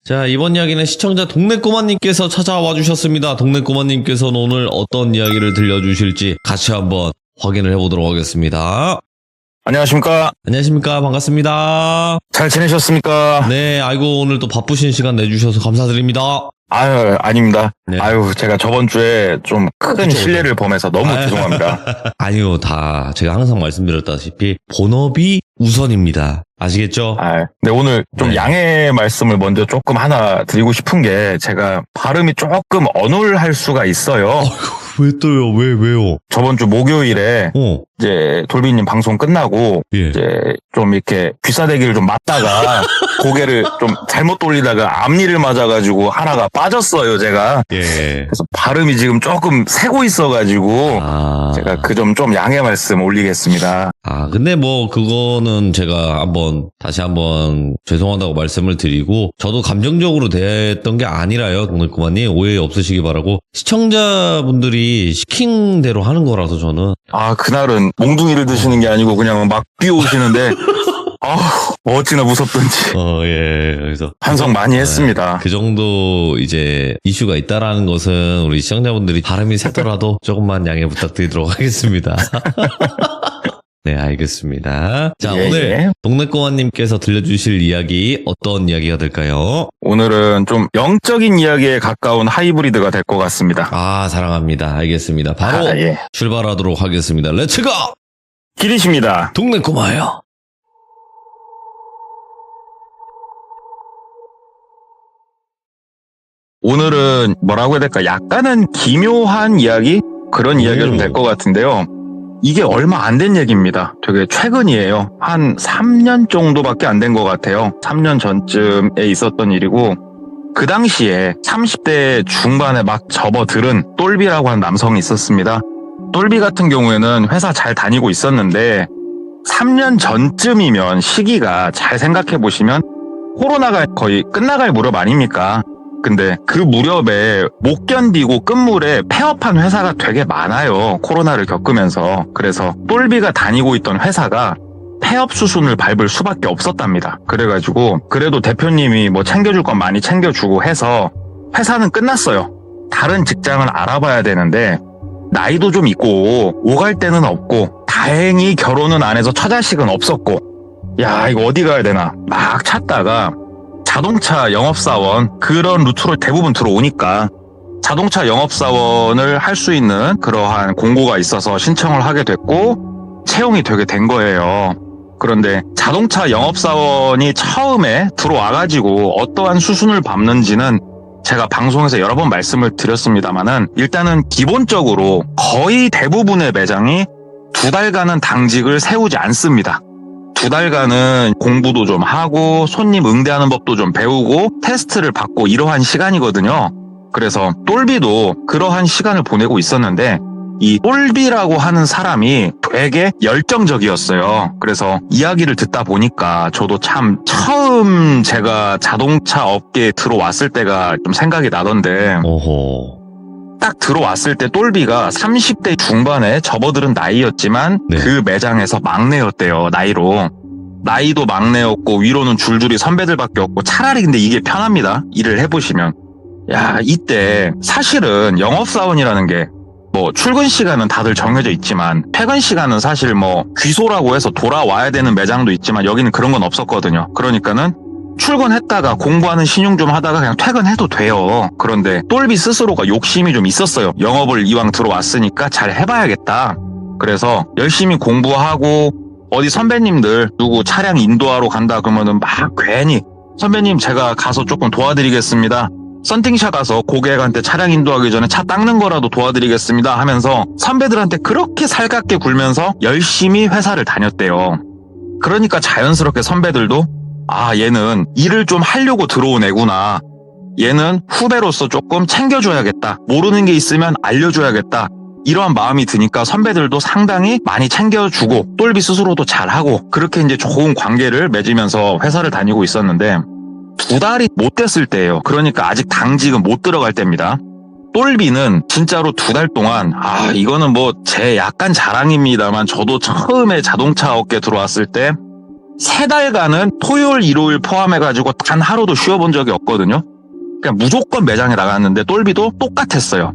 자, 이번 이야기는 시청자 동네꼬마님께서 찾아와 주셨습니다. 동네꼬마님께서는 오늘 어떤 이야기를 들려주실지 같이 한번 확인을 해보도록 하겠습니다. 안녕하십니까. 안녕하십니까. 반갑습니다. 잘 지내셨습니까? 네, 아이고, 오늘 또 바쁘신 시간 내주셔서 감사드립니다. 아유, 아닙니다. 네. 아유, 제가 저번 주에 좀 큰 실례를 범해서 너무 죄송합니다. 아니요, 제가 항상 말씀드렸다시피, 본업이 우선입니다. 아시겠죠? 근데 오늘 좀 네. 양해 말씀을 먼저 조금 하나 드리고 싶은 게 제가 발음이 조금 어눌할 수가 있어요. 왜 또요? 왜요? 저번 주 목요일에 이제 돌비님 방송 끝나고 예. 이제 좀 이렇게 귀싸대기를 좀 맞다가 고개를 좀 잘못 돌리다가 앞니를 맞아가지고 하나가 빠졌어요, 제가. 예. 그래서 발음이 지금 조금 새고 있어가지고 제가 그 점 좀 양해 말씀 올리겠습니다. 근데 뭐 그거는 제가 다시 한번 죄송하다고 말씀을 드리고, 저도 감정적으로 대했던 게 아니라요, 동네꼬마님. 오해 없으시기 바라고. 시청자분들이 시킨 대로 하는 거라서 저는. 그날은 몽둥이를 드시는 게 아니고 그냥 막 뛰어오시는데 어찌나 무섭던지. 예. 그래서 반성 많이 했습니다. 그 정도 이제 이슈가 있다라는 것은 우리 시청자분들이 발음이 새더라도 조금만 양해 부탁드리도록 하겠습니다. 네, 알겠습니다. 자, 예, 오늘 예. 동네꼬마님께서 들려주실 이야기 어떤 이야기가 될까요? 오늘은 좀 영적인 이야기에 가까운 하이브리드가 될 것 같습니다. 사랑합니다. 알겠습니다. 바로 예. 출발하도록 하겠습니다. 렛츠고! 길이십니다. 동네꼬마요. 오늘은 뭐라고 해야 될까? 약간은 기묘한 이야기? 그런 이야기가 좀 될 것 같은데요. 이게 얼마 안 된 얘기입니다. 되게 최근이에요. 한 3년 정도밖에 안 된 것 같아요. 3년 전쯤에 있었던 일이고, 그 당시에 30대 중반에 막 접어들은 똘비라고 하는 남성이 있었습니다. 똘비 같은 경우에는 회사 잘 다니고 있었는데 3년 전쯤이면 시기가 잘 생각해 보시면 코로나가 거의 끝나갈 무렵 아닙니까? 근데 그 무렵에 못 견디고 끝물에 폐업한 회사가 되게 많아요. 코로나를 겪으면서. 그래서 똘비가 다니고 있던 회사가 폐업 수순을 밟을 수밖에 없었답니다. 그래가지고 그래도 대표님이 뭐 챙겨줄 건 많이 챙겨주고 해서 회사는 끝났어요. 다른 직장을 알아봐야 되는데 나이도 좀 있고 오갈 데는 없고 다행히 결혼은 안 해서 처자식은 없었고, 야, 이거 어디 가야 되나 막 찾다가 자동차 영업사원, 그런 루트로 대부분 들어오니까 자동차 영업사원을 할 수 있는 그러한 공고가 있어서 신청을 하게 됐고 채용이 되게 된 거예요. 그런데 자동차 영업사원이 처음에 들어와가지고 어떠한 수순을 밟는지는 제가 방송에서 여러 번 말씀을 드렸습니다만은, 일단은 기본적으로 거의 대부분의 매장이 2달간은 당직을 세우지 않습니다. 2달간은 공부도 좀 하고 손님 응대하는 법도 좀 배우고 테스트를 받고 이러한 시간이거든요. 그래서 똘비도 그러한 시간을 보내고 있었는데 이 똘비라고 하는 사람이 되게 열정적이었어요. 그래서 이야기를 듣다 보니까 저도 참 처음 제가 자동차 업계에 들어왔을 때가 좀 생각이 나던데, 딱 들어왔을 때 똘비가 30대 중반에 접어들은 나이였지만 그 매장에서 막내였대요. 나이도 막내였고 위로는 줄줄이 선배들밖에 없고, 차라리 근데 이게 편합니다. 일을 해보시면. 야, 이때 사실은 영업사원이라는 게 뭐 출근 시간은 다들 정해져 있지만 퇴근 시간은 사실 뭐 귀소라고 해서 돌아와야 되는 매장도 있지만 여기는 그런 건 없었거든요. 그러니까는 출근했다가 공부하는 신용 좀 하다가 그냥 퇴근해도 돼요. 그런데 똘비 스스로가 욕심이 좀 있었어요. 영업을 이왕 들어왔으니까 잘 해봐야겠다. 그래서 열심히 공부하고 어디 선배님들 누구 차량 인도하러 간다 그러면은 막 괜히 선배님 제가 가서 조금 도와드리겠습니다. 썬팅샵 가서 고객한테 차량 인도하기 전에 차 닦는 거라도 도와드리겠습니다 하면서 선배들한테 그렇게 살갑게 굴면서 열심히 회사를 다녔대요. 그러니까 자연스럽게 선배들도 얘는 일을 좀 하려고 들어온 애구나. 얘는 후배로서 조금 챙겨줘야겠다. 모르는 게 있으면 알려줘야겠다. 이러한 마음이 드니까 선배들도 상당히 많이 챙겨주고 똘비 스스로도 잘하고, 그렇게 이제 좋은 관계를 맺으면서 회사를 다니고 있었는데 2달이 못 됐을 때예요. 그러니까 아직 당직은 못 들어갈 때입니다. 똘비는 진짜로 2달 동안 이거는 뭐 제 약간 자랑입니다만 저도 처음에 자동차 업계 들어왔을 때 3달간은 토요일, 일요일 포함해가지고 단 하루도 쉬어본 적이 없거든요. 그냥 무조건 매장에 나갔는데 똘비도 똑같았어요.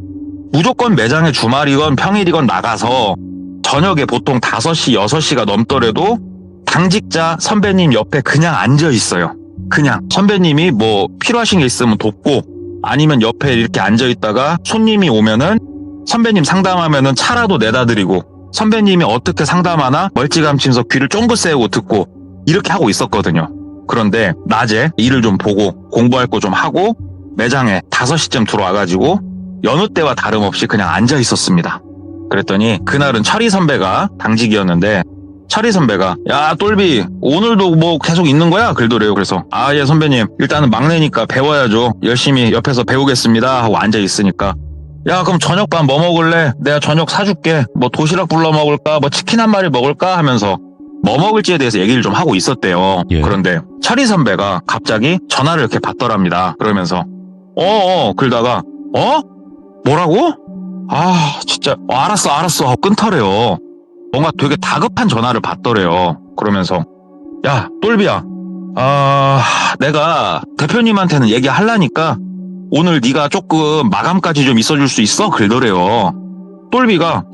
무조건 매장에 주말이건 평일이건 나가서 저녁에 보통 5시, 6시가 넘더라도 당직자 선배님 옆에 그냥 앉아 있어요. 그냥 선배님이 뭐 필요하신 게 있으면 돕고 아니면 옆에 이렇게 앉아 있다가 손님이 오면은 선배님 상담하면은 차라도 내다 드리고 선배님이 어떻게 상담하나 멀찌감치면서 귀를 쫑긋 세우고 듣고 이렇게 하고 있었거든요. 그런데 낮에 일을 좀 보고 공부할 거 좀 하고 매장에 5시쯤 들어와가지고 여느 때와 다름없이 그냥 앉아 있었습니다. 그랬더니 그날은 철이 선배가 당직이었는데 철이 선배가 야 똘비 오늘도 뭐 계속 있는 거야? 그러더래요. 그래서 아 예 선배님 일단은 막내니까 배워야죠. 열심히 옆에서 배우겠습니다 하고 앉아 있으니까 야 그럼 저녁밥 뭐 먹을래? 내가 저녁 사줄게. 뭐 도시락 불러 먹을까? 뭐 치킨 한 마리 먹을까? 하면서 뭐 먹을지에 대해서 얘기를 좀 하고 있었대요. 예. 그런데 철이 선배가 갑자기 전화를 이렇게 받더랍니다. 그러면서 그러다가 뭐라고? 아 진짜 알았어 하고 끊더래요. 뭔가 되게 다급한 전화를 받더래요. 그러면서 야 똘비야 내가 대표님한테는 얘기하려니까 오늘 네가 조금 마감까지 좀 있어줄 수 있어? 그러더래요. 똘비가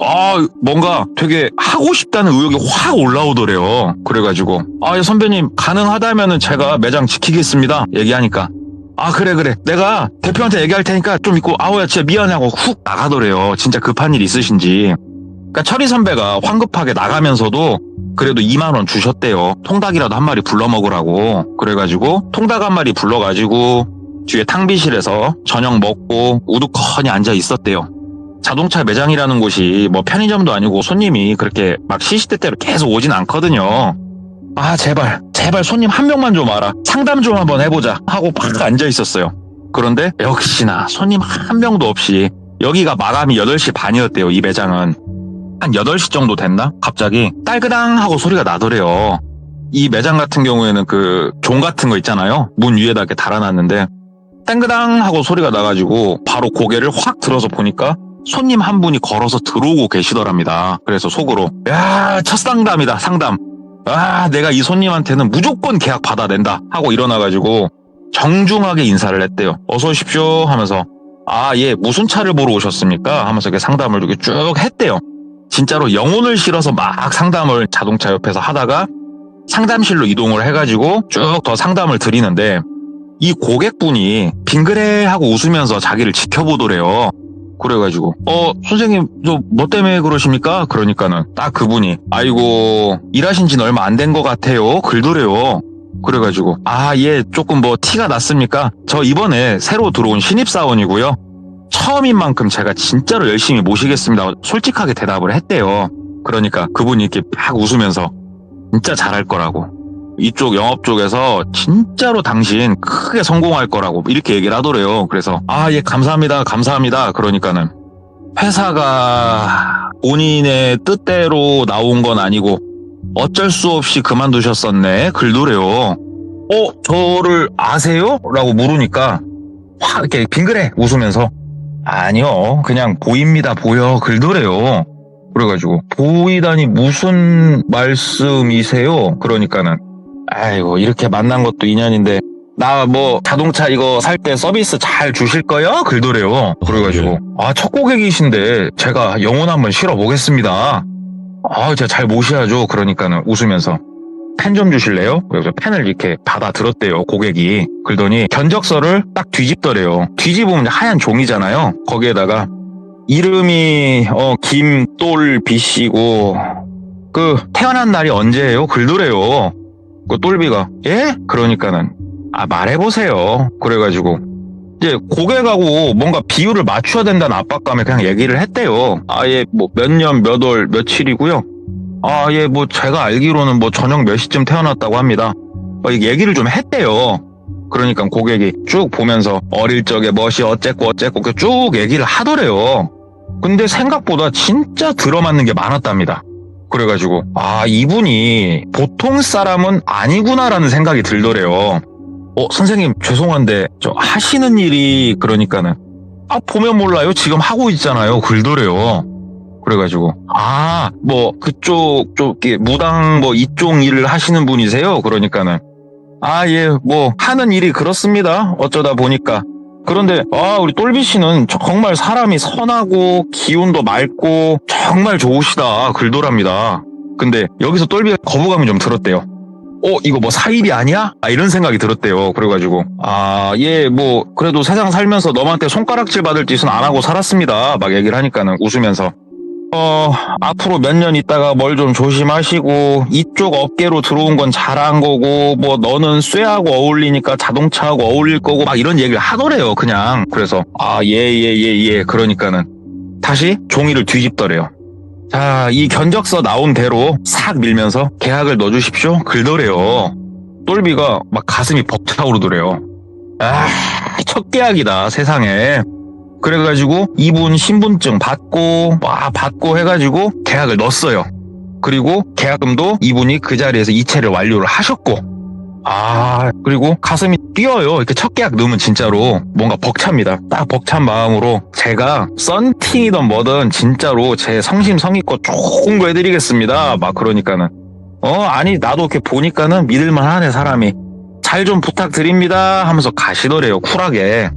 뭔가 되게 하고 싶다는 의욕이 확 올라오더래요. 그래가지고 예, 선배님 가능하다면은 제가 매장 지키겠습니다 얘기하니까 그래 내가 대표한테 얘기할 테니까 좀 있고 야 진짜 미안해 하고 훅 나가더래요. 진짜 급한 일 있으신지. 그러니까 철이 선배가 황급하게 나가면서도 그래도 2만 원 주셨대요. 통닭이라도 한 마리 불러 먹으라고. 그래가지고 통닭 한 마리 불러가지고 뒤에 탕비실에서 저녁 먹고 우두커니 앉아 있었대요. 자동차 매장이라는 곳이 뭐 편의점도 아니고 손님이 그렇게 막 시시때때로 계속 오진 않거든요. 제발 손님 한 명만 좀 와라. 상담 좀 한번 해보자 하고 막 앉아 있었어요. 그런데 역시나 손님 한 명도 없이 여기가 마감이 8시 반이었대요. 이 매장은. 한 8시 정도 됐나? 갑자기 딸그당 하고 소리가 나더래요. 이 매장 같은 경우에는 그 종 같은 거 있잖아요. 문 위에다 이렇게 달아놨는데 땡그당 하고 소리가 나가지고 바로 고개를 확 들어서 보니까 손님 한 분이 걸어서 들어오고 계시더랍니다. 그래서 속으로 야 첫 상담이다 상담. 내가 이 손님한테는 무조건 계약 받아낸다 하고 일어나가지고 정중하게 인사를 했대요. 어서 오십시오 하면서 예 무슨 차를 보러 오셨습니까? 하면서 이렇게 상담을 이렇게 쭉 했대요. 진짜로 영혼을 실어서 막 상담을 자동차 옆에서 하다가 상담실로 이동을 해가지고 쭉 더 상담을 드리는데 이 고객분이 빙그레 하고 웃으면서 자기를 지켜보더래요. 그래가지고 선생님 저 뭐 때문에 그러십니까? 그러니까는 딱 그분이 아이고 일하신 지는 얼마 안 된 것 같아요. 그러더래요. 그래가지고 예 조금 뭐 티가 났습니까? 저 이번에 새로 들어온 신입사원이고요. 처음인 만큼 제가 진짜로 열심히 모시겠습니다. 솔직하게 대답을 했대요. 그러니까 그분이 이렇게 막 웃으면서 진짜 잘할 거라고. 이쪽 영업 쪽에서 진짜로 당신 크게 성공할 거라고 이렇게 얘기를 하더래요. 그래서 예 감사합니다. 그러니까는 회사가 본인의 뜻대로 나온 건 아니고 어쩔 수 없이 그만두셨었네. 그러더래요. 저를 아세요? 라고 물으니까 확 이렇게 빙그레 웃으면서 아니요 그냥 보입니다 보여 그러더래요. 그래가지고 보이다니 무슨 말씀이세요? 그러니까는 아이고 이렇게 만난 것도 인연인데 나 뭐 자동차 이거 살 때 서비스 잘 주실 거요? 그러더래요. 그래가지고 첫 고객이신데 제가 영혼 한번 실어보겠습니다. 제가 잘 모셔야죠. 그러니까는 웃으면서 펜 좀 주실래요? 그래서 펜을 이렇게 받아 들었대요 고객이. 그러더니 견적서를 딱 뒤집더래요. 뒤집으면 하얀 종이잖아요. 거기에다가 이름이 김똘비씨고 그 태어난 날이 언제예요? 그러더래요. 그 똘비가 예? 그러니까는 말해보세요. 그래가지고 이제 고객하고 뭔가 비율을 맞춰야 된다는 압박감에 그냥 얘기를 했대요. 예 뭐 몇 년 몇 월 며칠이고요. 예 뭐 제가 알기로는 뭐 저녁 몇 시쯤 태어났다고 합니다. 얘기를 좀 했대요. 그러니까 고객이 쭉 보면서 어릴 적에 멋이 어쨌고 쭉 얘기를 하더래요. 근데 생각보다 진짜 들어맞는 게 많았답니다. 그래가지고 이분이 보통 사람은 아니구나라는 생각이 들더래요. 선생님 죄송한데 저 하시는 일이 그러니까는 보면 몰라요 지금 하고 있잖아요 그러더래요. 그래가지고 뭐 그쪽 무당 뭐 이쪽 일을 하시는 분이세요? 그러니까는 예, 뭐 하는 일이 그렇습니다. 어쩌다 보니까. 그런데 우리 똘비 씨는 정말 사람이 선하고 기운도 맑고 정말 좋으시다 글도랍니다. 근데 여기서 똘비가 거부감이 좀 들었대요. 이거 뭐 사입이 아니야? 이런 생각이 들었대요. 그래가지고 예, 뭐 그래도 세상 살면서 너한테 손가락질 받을 짓은 안 하고 살았습니다. 막 얘기를 하니까는 웃으면서 앞으로 몇 년 있다가 뭘 좀 조심하시고 이쪽 업계로 들어온 건 잘한 거고 뭐 너는 쇠하고 어울리니까 자동차하고 어울릴 거고 막 이런 얘기를 하더래요. 그냥. 그래서 예 그러니까는 다시 종이를 뒤집더래요. 자, 이 견적서 나온 대로 싹 밀면서 계약을 넣어주십시오 글더래요. 똘비가 막 가슴이 벅차오르더래요. 첫 계약이다 세상에. 그래가지고 이분 신분증 받고 해가지고 계약을 넣었어요. 그리고 계약금도 이분이 그 자리에서 이체를 완료를 하셨고 그리고 가슴이 뛰어요. 이렇게 첫 계약 넣으면 진짜로 뭔가 벅찹니다. 딱 벅찬 마음으로 제가 썬팅이든 뭐든 진짜로 제 성심성의껏 좋은 거 해드리겠습니다. 막 그러니까는 아니 나도 이렇게 보니까는 믿을만 하네 사람이. 잘 좀 부탁드립니다 하면서 가시더래요. 쿨하게.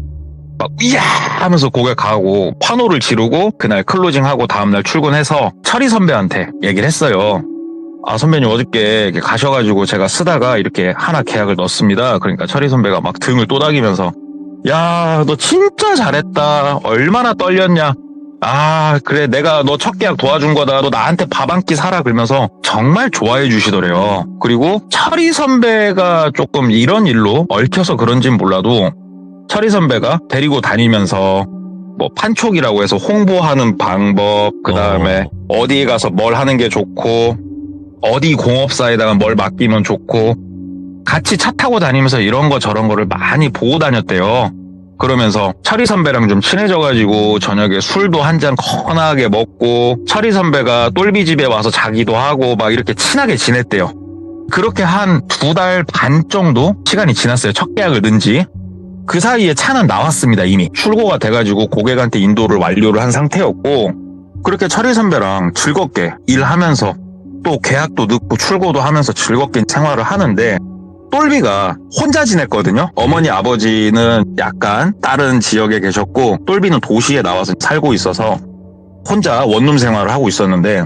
막 이야 하면서 고개 가고 환호를 지르고 그날 클로징하고 다음날 출근해서 철이 선배한테 얘기를 했어요. 선배님 어저께 이렇게 가셔가지고 제가 쓰다가 이렇게 하나 계약을 넣었습니다. 그러니까 철이 선배가 막 등을 또닥이면서 야, 너 진짜 잘했다. 얼마나 떨렸냐. 그래 내가 너 첫 계약 도와준 거다. 너 나한테 밥 한 끼 사라 그러면서 정말 좋아해 주시더래요. 그리고 철이 선배가 조금 이런 일로 얽혀서 그런진 몰라도 철이 선배가 데리고 다니면서 뭐 판촉이라고 해서 홍보하는 방법, 그 다음에 어디에 가서 뭘 하는 게 좋고 어디 공업사에다가 뭘 맡기면 좋고 같이 차 타고 다니면서 이런 거 저런 거를 많이 보고 다녔대요. 그러면서 철이 선배랑 좀 친해져가지고 저녁에 술도 한 잔 건하게 먹고 철이 선배가 똘비 집에 와서 자기도 하고 막 이렇게 친하게 지냈대요. 그렇게 한 2달 반 정도 시간이 지났어요. 첫 계약을 넣은 지. 그 사이에 차는 나왔습니다. 이미 출고가 돼가지고 고객한테 인도를 완료를 한 상태였고 그렇게 철이 선배랑 즐겁게 일하면서 또 계약도 넣고 출고도 하면서 즐겁게 생활을 하는데 똘비가 혼자 지냈거든요. 어머니 아버지는 약간 다른 지역에 계셨고 똘비는 도시에 나와서 살고 있어서 혼자 원룸 생활을 하고 있었는데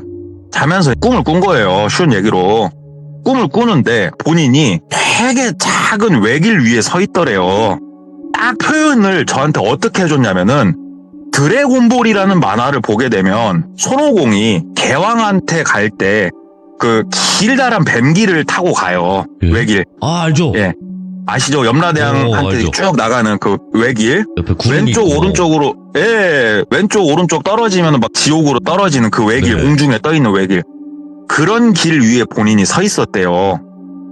자면서 꿈을 꾼 거예요. 쉬운 얘기로. 꿈을 꾸는데 본인이 되게 작은 외길 위에 서 있더래요. 딱 표현을 저한테 어떻게 해줬냐면은 드래곤볼이라는 만화를 보게 되면 손오공이 개왕한테 갈 때 그 길다란 뱀길을 타고 가요. 외길. 알죠. 예. 아시죠? 염라대왕한테 쭉 나가는 그 외길. 옆에 왼쪽 있고. 오른쪽으로 왼쪽 오른쪽 떨어지면 막 지옥으로 떨어지는 그 외길. 네. 공중에 떠있는 외길. 그런 길 위에 본인이 서 있었대요.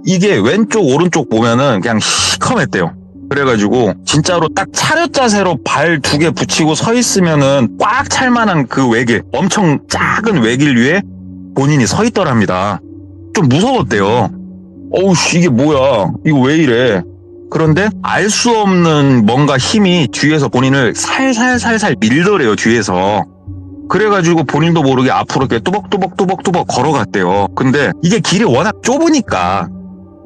이게 왼쪽 오른쪽 보면은 그냥 시커맸대요. 그래가지고 진짜로 딱 차렷 자세로 발 2개 붙이고 서 있으면은 꽉 찰만한 그 외길, 엄청 작은 외길 위에 본인이 서 있더랍니다. 좀 무서웠대요. 이게 뭐야? 이거 왜 이래? 그런데 알 수 없는 뭔가 힘이 뒤에서 본인을 살살살살 밀더래요, 뒤에서. 그래가지고 본인도 모르게 앞으로 이렇게 뚜벅뚜벅 걸어갔대요. 근데 이게 길이 워낙 좁으니까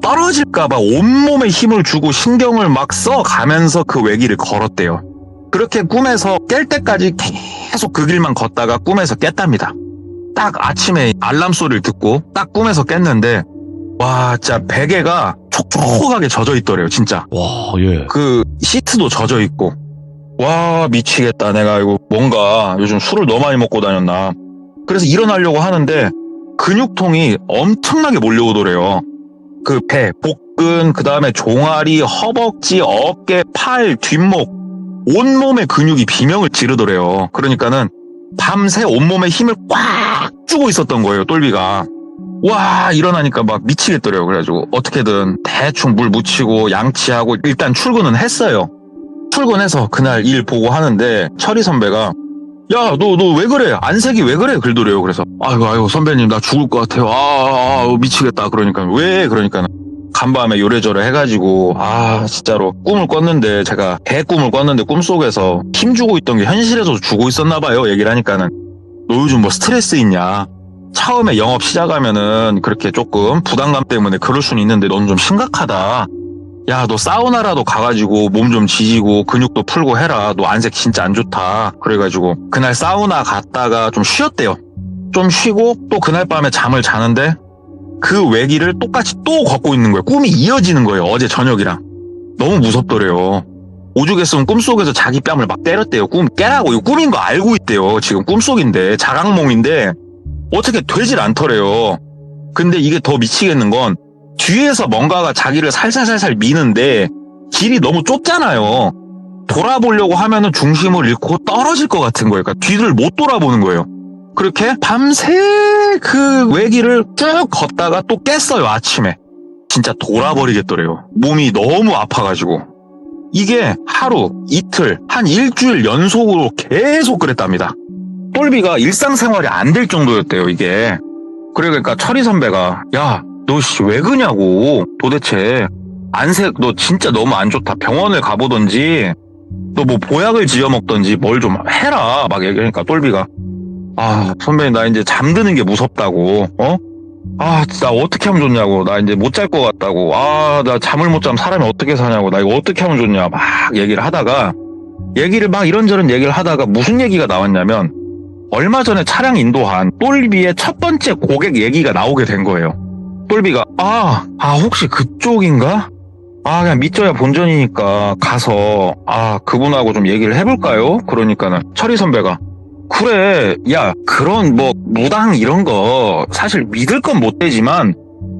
떨어질까봐 온몸에 힘을 주고 신경을 막 써가면서 그 외길을 걸었대요. 그렇게 꿈에서 깰 때까지 계속 그 길만 걷다가 꿈에서 깼답니다. 딱 아침에 알람 소리를 듣고 딱 꿈에서 깼는데 와 진짜 베개가 촉촉하게 젖어 있더래요. 진짜. 와, 예. 그 시트도 젖어 있고 와 미치겠다. 내가 이거 뭔가 요즘 술을 너무 많이 먹고 다녔나. 그래서 일어나려고 하는데 근육통이 엄청나게 몰려오더래요. 그 배, 복근, 그 다음에 종아리, 허벅지, 어깨, 팔, 뒷목 온몸의 근육이 비명을 지르더래요. 그러니까는 밤새 온몸에 힘을 꽉 주고 있었던 거예요. 똘비가. 와 일어나니까 막 미치겠더래요. 그래가지고 어떻게든 대충 물 묻히고 양치하고 일단 출근은 했어요. 출근해서 그날 일 보고 하는데 철이 선배가 야 너 왜 그래? 안색이 왜 그래? 그러더래요. 그래서 아이고 선배님 나 죽을 것 같아요. 미치겠다. 그러니까 왜? 그러니까 간밤에 요래저래 해가지고 진짜로 꿈을 꿨는데 제가 개 꿈을 꿨는데 꿈속에서 힘주고 있던 게 현실에서도 주고 있었나 봐요. 얘기를 하니까는 너 요즘 뭐 스트레스 있냐? 처음에 영업 시작하면은 그렇게 조금 부담감 때문에 그럴 수는 있는데 넌 좀 심각하다. 야, 너 사우나라도 가가지고 몸 좀 지지고 근육도 풀고 해라. 너 안색 진짜 안 좋다. 그래가지고 그날 사우나 갔다가 좀 쉬었대요. 좀 쉬고 또 그날 밤에 잠을 자는데 그 외길을 똑같이 또 걷고 있는 거예요. 꿈이 이어지는 거예요. 어제 저녁이랑. 너무 무섭더래요. 오죽했으면 꿈속에서 자기 뺨을 막 때렸대요. 꿈 깨라고. 이거 꿈인 거 알고 있대요. 지금 꿈속인데 자각몽인데 어떻게 되질 않더래요. 근데 이게 더 미치겠는 건 뒤에서 뭔가가 자기를 살살살살 미는데 길이 너무 좁잖아요. 돌아보려고 하면은 중심을 잃고 떨어질 것 같은 거예요. 그러니까 뒤를 못 돌아보는 거예요. 그렇게 밤새 그 외길을 쭉 걷다가 또 깼어요. 아침에. 진짜 돌아버리겠더래요. 몸이 너무 아파가지고. 이게 하루, 이틀, 한 일주일 연속으로 계속 그랬답니다. 똘비가 일상생활이 안 될 정도였대요, 이게. 그러니까 철이 선배가 야, 너 씨 왜 그냐고. 도대체 안색 너 진짜 너무 안 좋다. 병원을 가보던지 너 뭐 보약을 지어 먹던지 뭘 좀 해라. 막 얘기하니까 똘비가 아, 선배님 나 이제 잠드는 게 무섭다고. 아, 나 어떻게 하면 좋냐고. 나 이제 못 잘 것 같다고. 아, 나 잠을 못 자면 사람이 어떻게 사냐고. 나 이거 어떻게 하면 좋냐. 막 얘기를 하다가 얘기를 막 이런저런 얘기를 하다가 무슨 얘기가 나왔냐면 얼마 전에 차량 인도한 똘비의 첫 번째 고객 얘기가 나오게 된 거예요. 똘비가 혹시 그쪽인가? 아, 그냥 믿져야 본전이니까 가서 그분하고 좀 얘기를 해볼까요? 그러니까는 철이 선배가 그래, 야, 그런 뭐 무당 이런 거 사실 믿을 건 못 되지만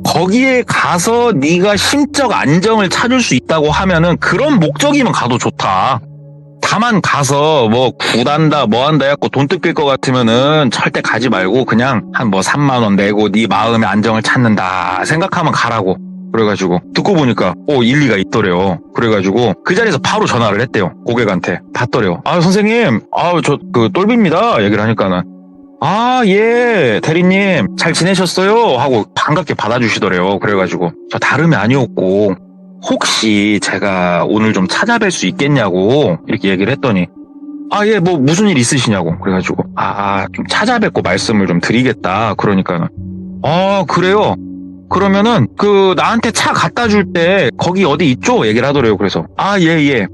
거기에 가서 네가 심적 안정을 찾을 수 있다고 하면은 그런 목적이면 가도 좋다. 다만 가서 뭐 구단다 뭐한다 해갖고 돈 뜯길 것 같으면은 절대 가지 말고 그냥 한 뭐 3만 원 내고 네 마음의 안정을 찾는다 생각하면 가라고. 그래가지고 듣고 보니까 일리가 있더래요. 그래가지고 그 자리에서 바로 전화를 했대요. 고객한테 받더래요. 선생님 저 그 똘비입니다 얘기를 하니까는 예 대리님 잘 지내셨어요 하고 반갑게 받아주시더래요. 그래가지고 저 다름이 아니었고 혹시 제가 오늘 좀 찾아뵐 수 있겠냐고 이렇게 얘기를 했더니 예 뭐 무슨 일 있으시냐고. 그래가지고 좀 찾아뵙고 말씀을 좀 드리겠다. 그러니까는 그래요. 그러면은 나한테 차 갖다 줄 때 거기 어디 있죠? 얘기를 하더래요. 그래서 예.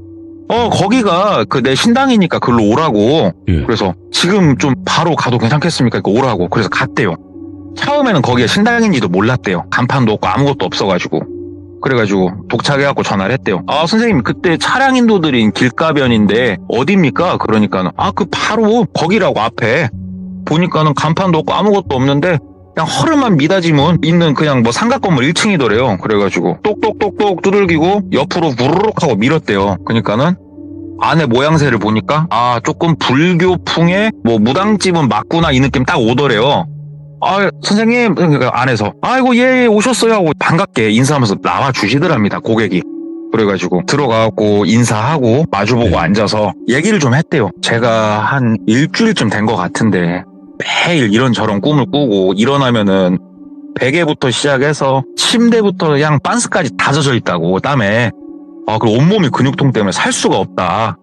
거기가 내 신당이니까 글로 오라고. 예. 그래서 지금 좀 바로 가도 괜찮겠습니까? 그러니까 오라고. 그래서 갔대요. 처음에는 거기가 신당인지도 몰랐대요. 간판도 없고 아무것도 없어가지고. 그래가지고 도착해갖고 전화를 했대요. 선생님 그때 차량 인도드린 길가변인데 어디입니까? 그러니까는 바로 거기라고 앞에. 보니까는 간판도 없고 아무것도 없는데 그냥 허름한 미닫이문 있는 그냥 뭐 상가 건물 1층이더래요. 그래가지고 똑똑똑똑 두들기고 옆으로 부르륵 하고 밀었대요. 그러니까는 안에 모양새를 보니까 조금 불교풍의 뭐 무당집은 맞구나 이 느낌 딱 오더래요. 선생님 그러니까 안에서 아이고 예 오셨어요 하고 반갑게 인사하면서 나와 주시더랍니다. 고객이. 그래가지고 들어가고 인사하고 마주보고 앉아서 얘기를 좀 했대요. 제가 한 일주일쯤 된 것 같은데 매일 이런저런 꿈을 꾸고 일어나면은 베개부터 시작해서 침대부터 그냥 빤스까지 다 젖어 있다고 땀에. 그리고 온몸이 근육통 때문에 살 수가 없다.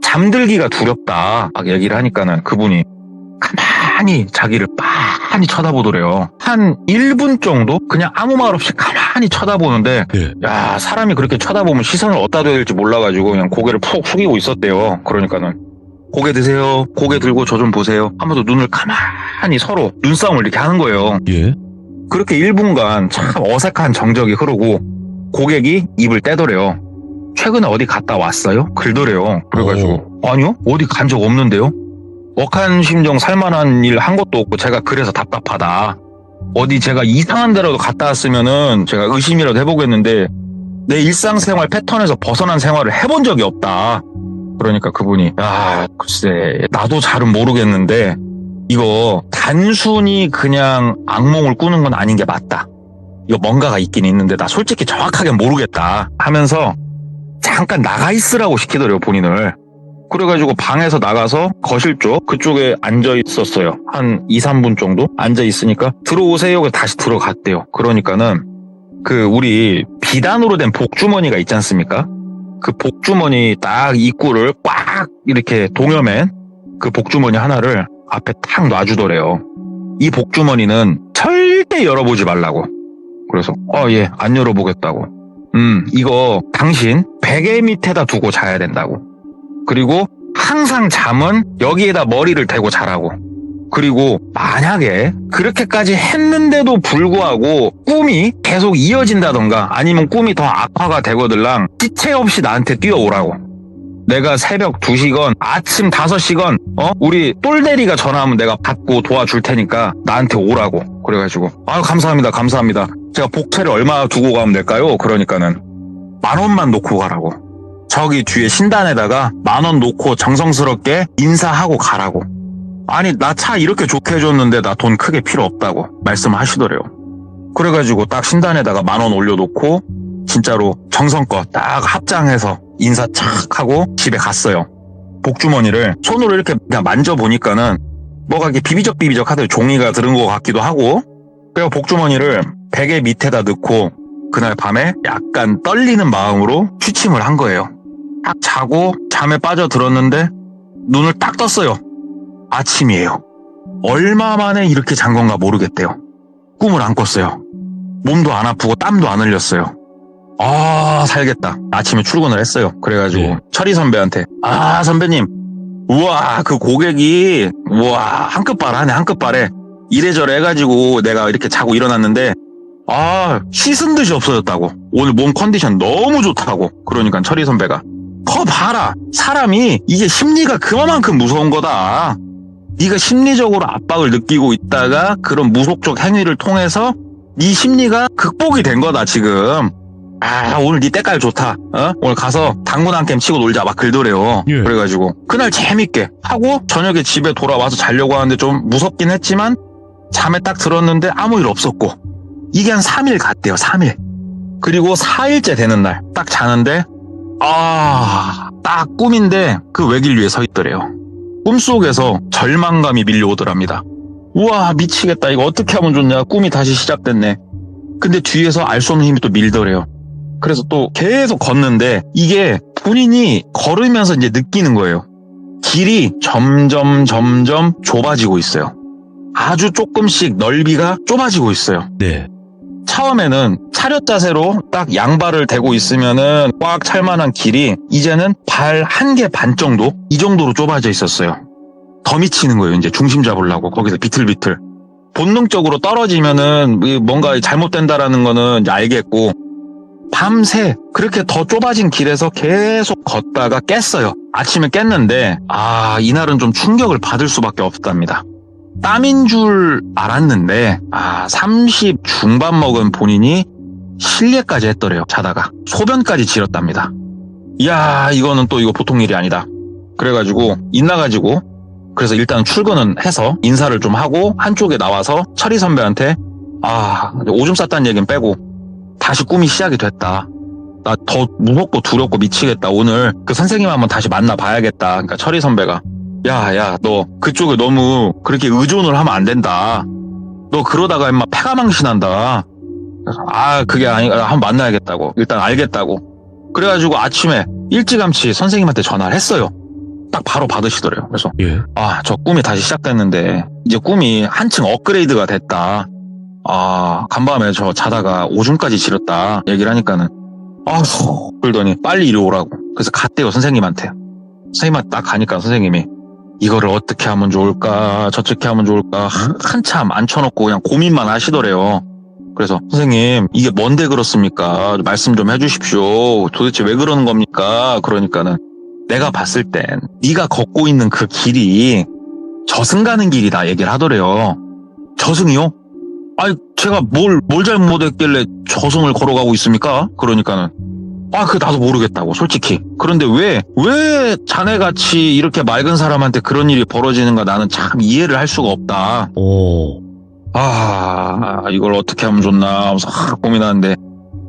잠들기가 두렵다. 막 얘기를 하니까는 그분이 가만히 자기를 빤히 쳐다보더래요. 한 1분 정도 그냥 아무 말 없이 가만히 쳐다보는데 예. 야, 사람이 그렇게 쳐다보면 시선을 어디다 둬야 될지 몰라가지고 그냥 고개를 푹 숙이고 있었대요. 그러니까는 고개 드세요. 고개 들고 저 좀 보세요. 하면서 눈을 가만히 서로 눈싸움을 이렇게 하는 거예요. 예. 그렇게 1분간 참 어색한 정적이 흐르고 고객이 입을 떼더래요. 최근에 어디 갔다 왔어요? 그러더래요. 그래가지고 아니요? 어디 간 적 없는데요? 억한 심정 살만한 일 한 것도 없고 제가 그래서 답답하다. 어디 제가 이상한 데라도 갔다 왔으면은 제가 의심이라도 해보겠는데 내 일상생활 패턴에서 벗어난 생활을 해본 적이 없다. 그러니까 그분이 글쎄 나도 잘은 모르겠는데 이거 단순히 그냥 악몽을 꾸는 건 아닌 게 맞다. 이거 뭔가가 있긴 있는데 나 솔직히 정확하게 모르겠다 하면서 잠깐 나가 있으라고 시키더래요. 본인을. 그래가지고 방에서 나가서 거실 쪽 그쪽에 앉아 있었어요. 한 2, 3분 정도 앉아 있으니까 들어오세요. 그래서 다시 들어갔대요. 그러니까는 우리 비단으로 된 복주머니가 있지 않습니까? 그 복주머니 딱 입구를 꽉 이렇게 동여맨 그 복주머니 하나를 앞에 탁 놔주더래요. 이 복주머니는 절대 열어보지 말라고. 그래서 예, 안 열어보겠다고. 이거 당신 베개 밑에다 두고 자야 된다고. 그리고 항상 잠은 여기에다 머리를 대고 자라고. 그리고 만약에 그렇게까지 했는데도 불구하고 꿈이 계속 이어진다던가 아니면 꿈이 더 악화가 되거들랑 지체 없이 나한테 뛰어오라고. 내가 새벽 2시건 아침 5시건 우리 똘대리가 전화하면 내가 받고 도와줄 테니까 나한테 오라고. 그래가지고 감사합니다. 제가 복채를 얼마 두고 가면 될까요? 그러니까는 10,000원만 놓고 가라고. 저기 뒤에 신단에다가 10,000원 놓고 정성스럽게 인사하고 가라고. 아니 나 차 이렇게 좋게 해줬는데 나 돈 크게 필요 없다고 말씀하시더래요. 그래가지고 딱 신단에다가 10,000원 올려놓고 진짜로 정성껏 딱 합장해서 인사 착 하고 집에 갔어요. 복주머니를 손으로 이렇게 그냥 만져보니까는 뭐가 이렇게 비비적 하더니 종이가 들은 것 같기도 하고. 그래서 복주머니를 베개 밑에다 넣고 그날 밤에 약간 떨리는 마음으로 취침을 한 거예요. 딱 자고 잠에 빠져들었는데 눈을 딱 떴어요. 아침이에요. 얼마 만에 이렇게 잔 건가 모르겠대요. 꿈을 안 꿨어요. 몸도 안 아프고 땀도 안 흘렸어요. 살겠다. 아침에 출근을 했어요. 그래가지고 철이 선배한테 선배님, 우와 그 고객이 한 끝발하네. 한 끝발에 이래저래 해가지고 내가 이렇게 자고 일어났는데 씻은 듯이 없어졌다고. 오늘 몸 컨디션 너무 좋다고. 그러니까 철이 선배가 봐라, 사람이 이게 심리가 그만큼 무서운 거다. 네가 심리적으로 압박을 느끼고 있다가 그런 무속적 행위를 통해서 네 심리가 극복이 된 거다 지금. 오늘 네 때깔 좋다. 오늘 가서 당구 한 게임 치고 놀자 막 그러더래요. 그래가지고 그날 재밌게 하고 저녁에 집에 돌아와서 자려고 하는데 좀 무섭긴 했지만 잠에 딱 들었는데 아무 일 없었고. 이게 한 3일 갔대요. 3일. 그리고 4일째 되는 날 딱 자는데 딱 꿈인데 그 외길 위에 서 있더래요. 꿈속에서 절망감이 밀려오더랍니다. 우와 미치겠다. 이거 어떻게 하면 좋냐. 꿈이 다시 시작됐네. 근데 뒤에서 알 수 없는 힘이 또 밀더래요. 그래서 또 계속 걷는데 이게 본인이 걸으면서 이제 느끼는 거예요. 길이 점점 좁아지고 있어요. 아주 조금씩 넓이가 좁아지고 있어요. 네. 처음에는 차렷 자세로 딱 양발을 대고 있으면은 꽉 찰 만한 길이 이제는 발 1개 반 정도? 이 정도로 좁아져 있었어요. 더 미치는 거예요. 이제 중심 잡으려고 거기서 비틀비틀. 본능적으로 떨어지면은 뭔가 잘못된다라는 거는 이제 알겠고, 밤새 그렇게 더 좁아진 길에서 계속 걷다가 깼어요. 아침에 깼는데 이날은 좀 충격을 받을 수밖에 없답니다. 땀인 줄 알았는데 30 중반 먹은 본인이 실례까지 했더래요. 자다가 소변까지 지렸답니다. 이야, 이거는 또 이거 보통 일이 아니다. 그래가지고 있나가지고 그래서 일단 출근은 해서 인사를 좀 하고 한쪽에 나와서 철이 선배한테 오줌 쌌다는 얘기는 빼고 다시 꿈이 시작이 됐다. 나 더 무섭고 두렵고 미치겠다. 오늘 그 선생님 한번 다시 만나봐야겠다. 그러니까 철이 선배가 야, 너 그쪽에 너무 그렇게 의존을 하면 안 된다. 너 그러다가 인마 패가망신한다. 그래서 그게 아니라 한번 만나야겠다고. 일단 알겠다고. 그래가지고 아침에 일찌감치 선생님한테 전화를 했어요. 딱 바로 받으시더래요. 그래서 저 꿈이 다시 시작됐는데 이제 꿈이 한층 업그레이드가 됐다. 간밤에 저 자다가 오줌까지 지렸다. 얘기를 하니까는 그러더니 빨리 이리 오라고. 그래서 갔대요. 선생님한테 딱 가니까 선생님이 이거를 어떻게 하면 좋을까 저렇게 하면 좋을까 한참 앉혀놓고 그냥 고민만 하시더래요. 그래서 선생님 이게 뭔데 그렇습니까? 말씀 좀 해주십시오. 도대체 왜 그러는 겁니까? 그러니까는 내가 봤을 땐 네가 걷고 있는 그 길이 저승 가는 길이다 얘기를 하더래요. 저승이요? 제가 뭘 잘못했길래 저승을 걸어가고 있습니까? 그러니까는 그게 나도 모르겠다고 솔직히. 그런데 왜 자네같이 이렇게 맑은 사람한테 그런 일이 벌어지는가 나는 참 이해를 할 수가 없다. 이걸 어떻게 하면 좋나 하면서 고민하는데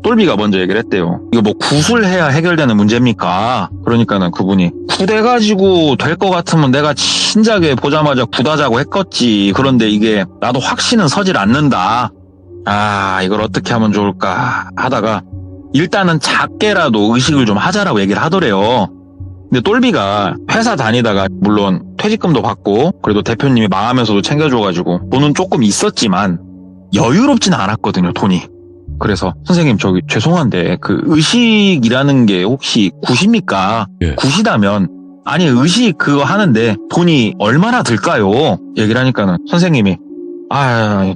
똘비가 먼저 얘기를 했대요. 이거 뭐 구술해야 해결되는 문제입니까? 그러니까는 그분이 구돼가지고 될 것 같으면 내가 진작에 보자마자 구다자고 했겠지. 그런데 이게 나도 확신은 서질 않는다. 이걸 어떻게 하면 좋을까 하다가 일단은 작게라도 의식을 좀 하자라고 얘기를 하더래요. 근데 똘비가 회사 다니다가 물론 퇴직금도 받고 그래도 대표님이 망하면서도 챙겨줘가지고 돈은 조금 있었지만 여유롭지는 않았거든요, 돈이. 그래서 선생님 저기 죄송한데 그 의식이라는 게 혹시 굿입니까? 예. 굿이다면 아니 의식 그거 하는데 돈이 얼마나 들까요? 얘기를 하니까는 선생님이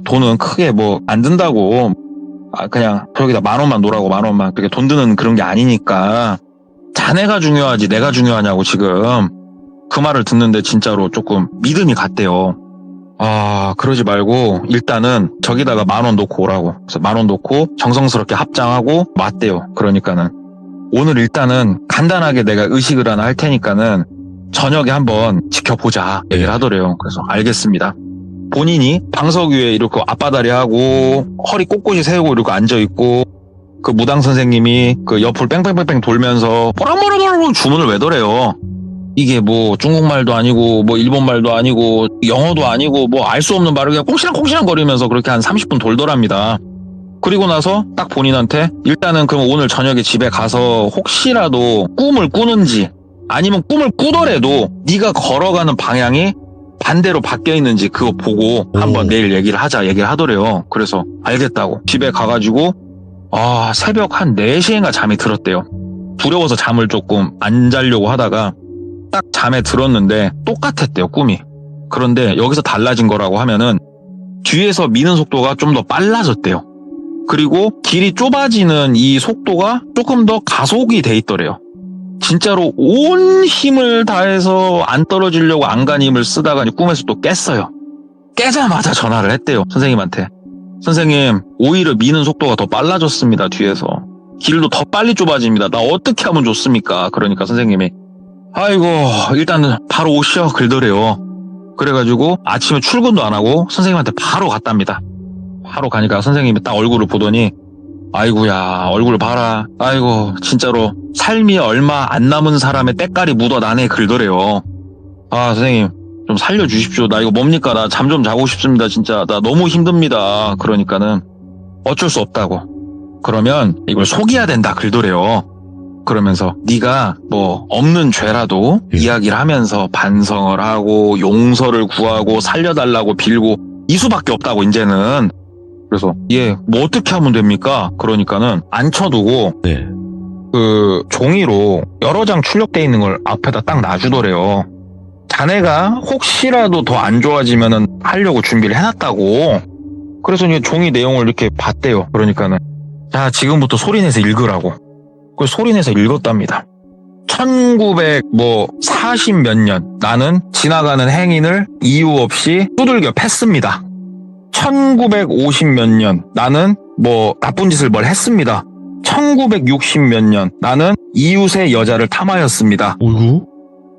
돈은 크게 뭐 안 든다고 그냥 저기다 10,000원만 놓으라고 10,000원만 그렇게 돈 드는 그런 게 아니니까 자네가 중요하지 내가 중요하냐고 지금 그 말을 듣는데 진짜로 조금 믿음이 갔대요. 그러지 말고 일단은 저기다가 10,000원 놓고 오라고. 그래서 10,000원 놓고 정성스럽게 합장하고 맞대요. 그러니까는 오늘 일단은 간단하게 내가 의식을 하나 할 테니까는 저녁에 한번 지켜보자 얘기를 하더래요. 그래서 알겠습니다. 본인이 방석 위에 이렇게 앞바다리 하고 허리 꼿꼿이 세우고 이렇게 앉아있고 그 무당 선생님이 그 옆을 뺑뺑뺑뺑 돌면서 뽀라뽀라뽀라 주문을 외더래요. 이게 뭐 중국말도 아니고 뭐 일본말도 아니고 영어도 아니고 뭐 알 수 없는 말을 그냥 꽁시랑꽁시랑 거리면서 그렇게 한 30분 돌더랍니다. 그리고 나서 딱 본인한테 일단은 그럼 오늘 저녁에 집에 가서 혹시라도 꿈을 꾸는지 아니면 꿈을 꾸더라도 네가 걸어가는 방향이 반대로 바뀌어 있는지 그거 보고 한번 내일 얘기를 하더래요. 그래서 알겠다고 집에 가가지고 새벽 한 4시인가 잠이 들었대요. 두려워서 잠을 조금 안 자려고 하다가 딱 잠에 들었는데 똑같았대요, 꿈이. 그런데 여기서 달라진 거라고 하면은 뒤에서 미는 속도가 좀 더 빨라졌대요. 그리고 길이 좁아지는 이 속도가 조금 더 가속이 돼 있더래요. 진짜로 온 힘을 다해서 안 떨어지려고 안간힘을 쓰다가 꿈에서 또 깼어요. 깨자마자 전화를 했대요, 선생님한테. 선생님, 오히려 미는 속도가 더 빨라졌습니다, 뒤에서. 길도 더 빨리 좁아집니다. 나 어떻게 하면 좋습니까? 그러니까 선생님이 일단은 바로 오시오 그러더래요. 그래가지고 아침에 출근도 안 하고 선생님한테 바로 갔답니다. 바로 가니까 선생님이 딱 얼굴을 보더니 아이고야 얼굴 봐라. 진짜로 삶이 얼마 안 남은 사람의 때깔이 묻어나네 그러더래요. 선생님 좀 살려주십시오. 나 이거 뭡니까? 나 잠 좀 자고 싶습니다. 진짜 나 너무 힘듭니다. 그러니까는 어쩔 수 없다고. 그러면 이걸 속여야 된다 그러더래요. 그러면서 네가 뭐 없는 죄라도 이야기를 하면서 반성을 하고 용서를 구하고 살려달라고 빌고 이 수밖에 없다고 이제는. 그래서 뭐 어떻게 하면 됩니까? 그러니까는 앉혀두고 그 종이로 여러 장 출력돼 있는 걸 앞에다 딱 놔주더래요. 자네가 혹시라도 더 안 좋아지면은 하려고 준비를 해놨다고. 그래서 이제 종이 내용을 이렇게 봤대요. 그러니까는 자 지금부터 소리내서 읽으라고. 그 소리내서 읽었답니다. 1940 몇 년 나는 지나가는 행인을 이유 없이 두들겨 팼습니다. 1950 몇 년 나는 뭐 나쁜 짓을 뭘 했습니다. 1960 몇 년 나는 이웃의 여자를 탐하였습니다. 어이구?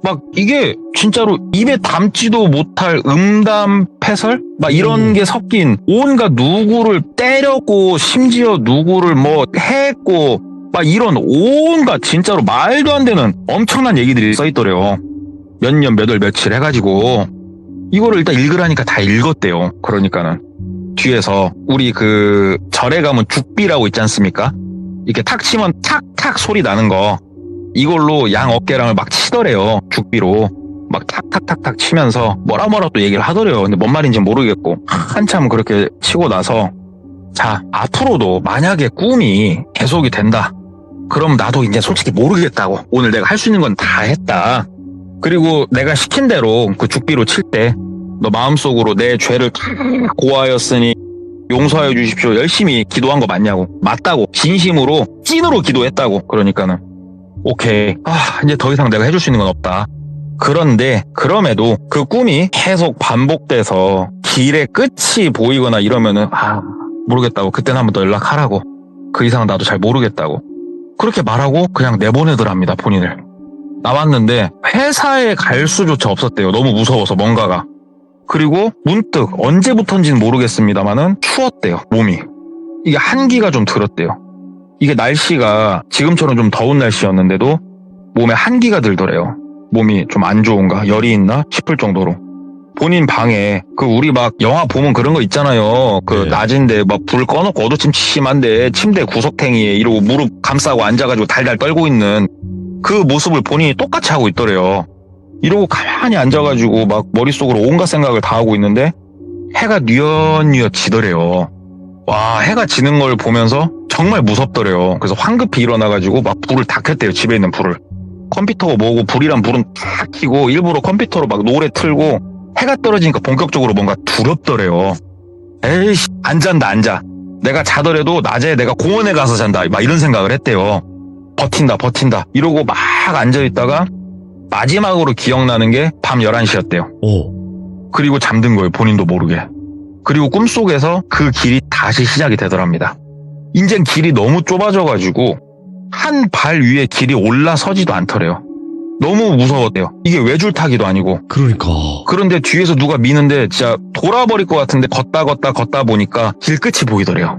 막 이게 진짜로 입에 담지도 못할 음담 패설? 막 이런 게 섞인 온갖 누구를 때렸고 심지어 누구를 뭐 했고 막 이런 온갖 진짜로 말도 안 되는 엄청난 얘기들이 써있더래요. 몇 년 몇 월 며칠 해가지고 이거를 일단 읽으라니까 다 읽었대요. 그러니까는 뒤에서 우리 그 절에 가면 죽비라고 있지 않습니까? 이렇게 탁 치면 탁탁 소리 나는 거 이걸로 양 어깨랑을 막 치더래요. 죽비로 막 탁탁탁탁 치면서 뭐라 또 얘기를 하더래요. 근데 뭔 말인지 모르겠고 한참 그렇게 치고 나서 자 앞으로도 만약에 꿈이 계속이 된다 그럼 나도 이제 솔직히 모르겠다고. 오늘 내가 할 수 있는 건 다 했다. 그리고 내가 시킨 대로 그 죽비로 칠 때 너 마음속으로 내 죄를 다 고하였으니 용서하여 주십시오. 열심히 기도한 거 맞냐고. 맞다고. 진심으로 찐으로 기도했다고. 그러니까는 오케이. 이제 더 이상 내가 해줄 수 있는 건 없다. 그런데 그럼에도 그 꿈이 계속 반복돼서 길의 끝이 보이거나 이러면은 모르겠다고. 그때는 한번 더 연락하라고. 그 이상은 나도 잘 모르겠다고. 그렇게 말하고 그냥 내보내더랍니다. 본인을. 나왔는데 회사에 갈 수조차 없었대요. 너무 무서워서 뭔가가. 그리고 문득 언제부턴지는 모르겠습니다만은 추웠대요. 몸이. 이게 한기가 좀 들었대요. 이게 날씨가 지금처럼 좀 더운 날씨였는데도 몸에 한기가 들더래요. 몸이 좀 안 좋은가? 열이 있나? 싶을 정도로. 본인 방에 우리 막 영화 보면 그런 거 있잖아요. 낮인데 막 불 꺼놓고 어두침 심한데 침대 구석탱이에 이러고 무릎 감싸고 앉아가지고 달달 떨고 있는 그 모습을 본인이 똑같이 하고 있더래요. 이러고 가만히 앉아가지고 막 머릿속으로 온갖 생각을 다 하고 있는데 해가 뉘엿뉘엿 지더래요. 와, 해가 지는 걸 보면서 정말 무섭더래요. 그래서 황급히 일어나가지고 막 불을 다 켰대요. 집에 있는 불을. 컴퓨터가 뭐고 불이란 불은 다 켜고 일부러 컴퓨터로 막 노래 틀고 해가 떨어지니까 본격적으로 뭔가 두렵더래요. 에이씨, 안 잔다, 안 자. 내가 자더라도 낮에 내가 공원에 가서 잔다. 막 이런 생각을 했대요. 버틴다. 이러고 막 앉아있다가 마지막으로 기억나는 게 밤 11시였대요. 오. 그리고 잠든 거예요. 본인도 모르게. 그리고 꿈속에서 그 길이 다시 시작이 되더랍니다. 인젠 길이 너무 좁아져가지고 한 발 위에 길이 올라서지도 않더래요. 너무 무서웠대요. 이게 외줄타기도 아니고. 그러니까. 그런데 뒤에서 누가 미는데 진짜 돌아버릴 것 같은데 걷다 보니까 길 끝이 보이더래요.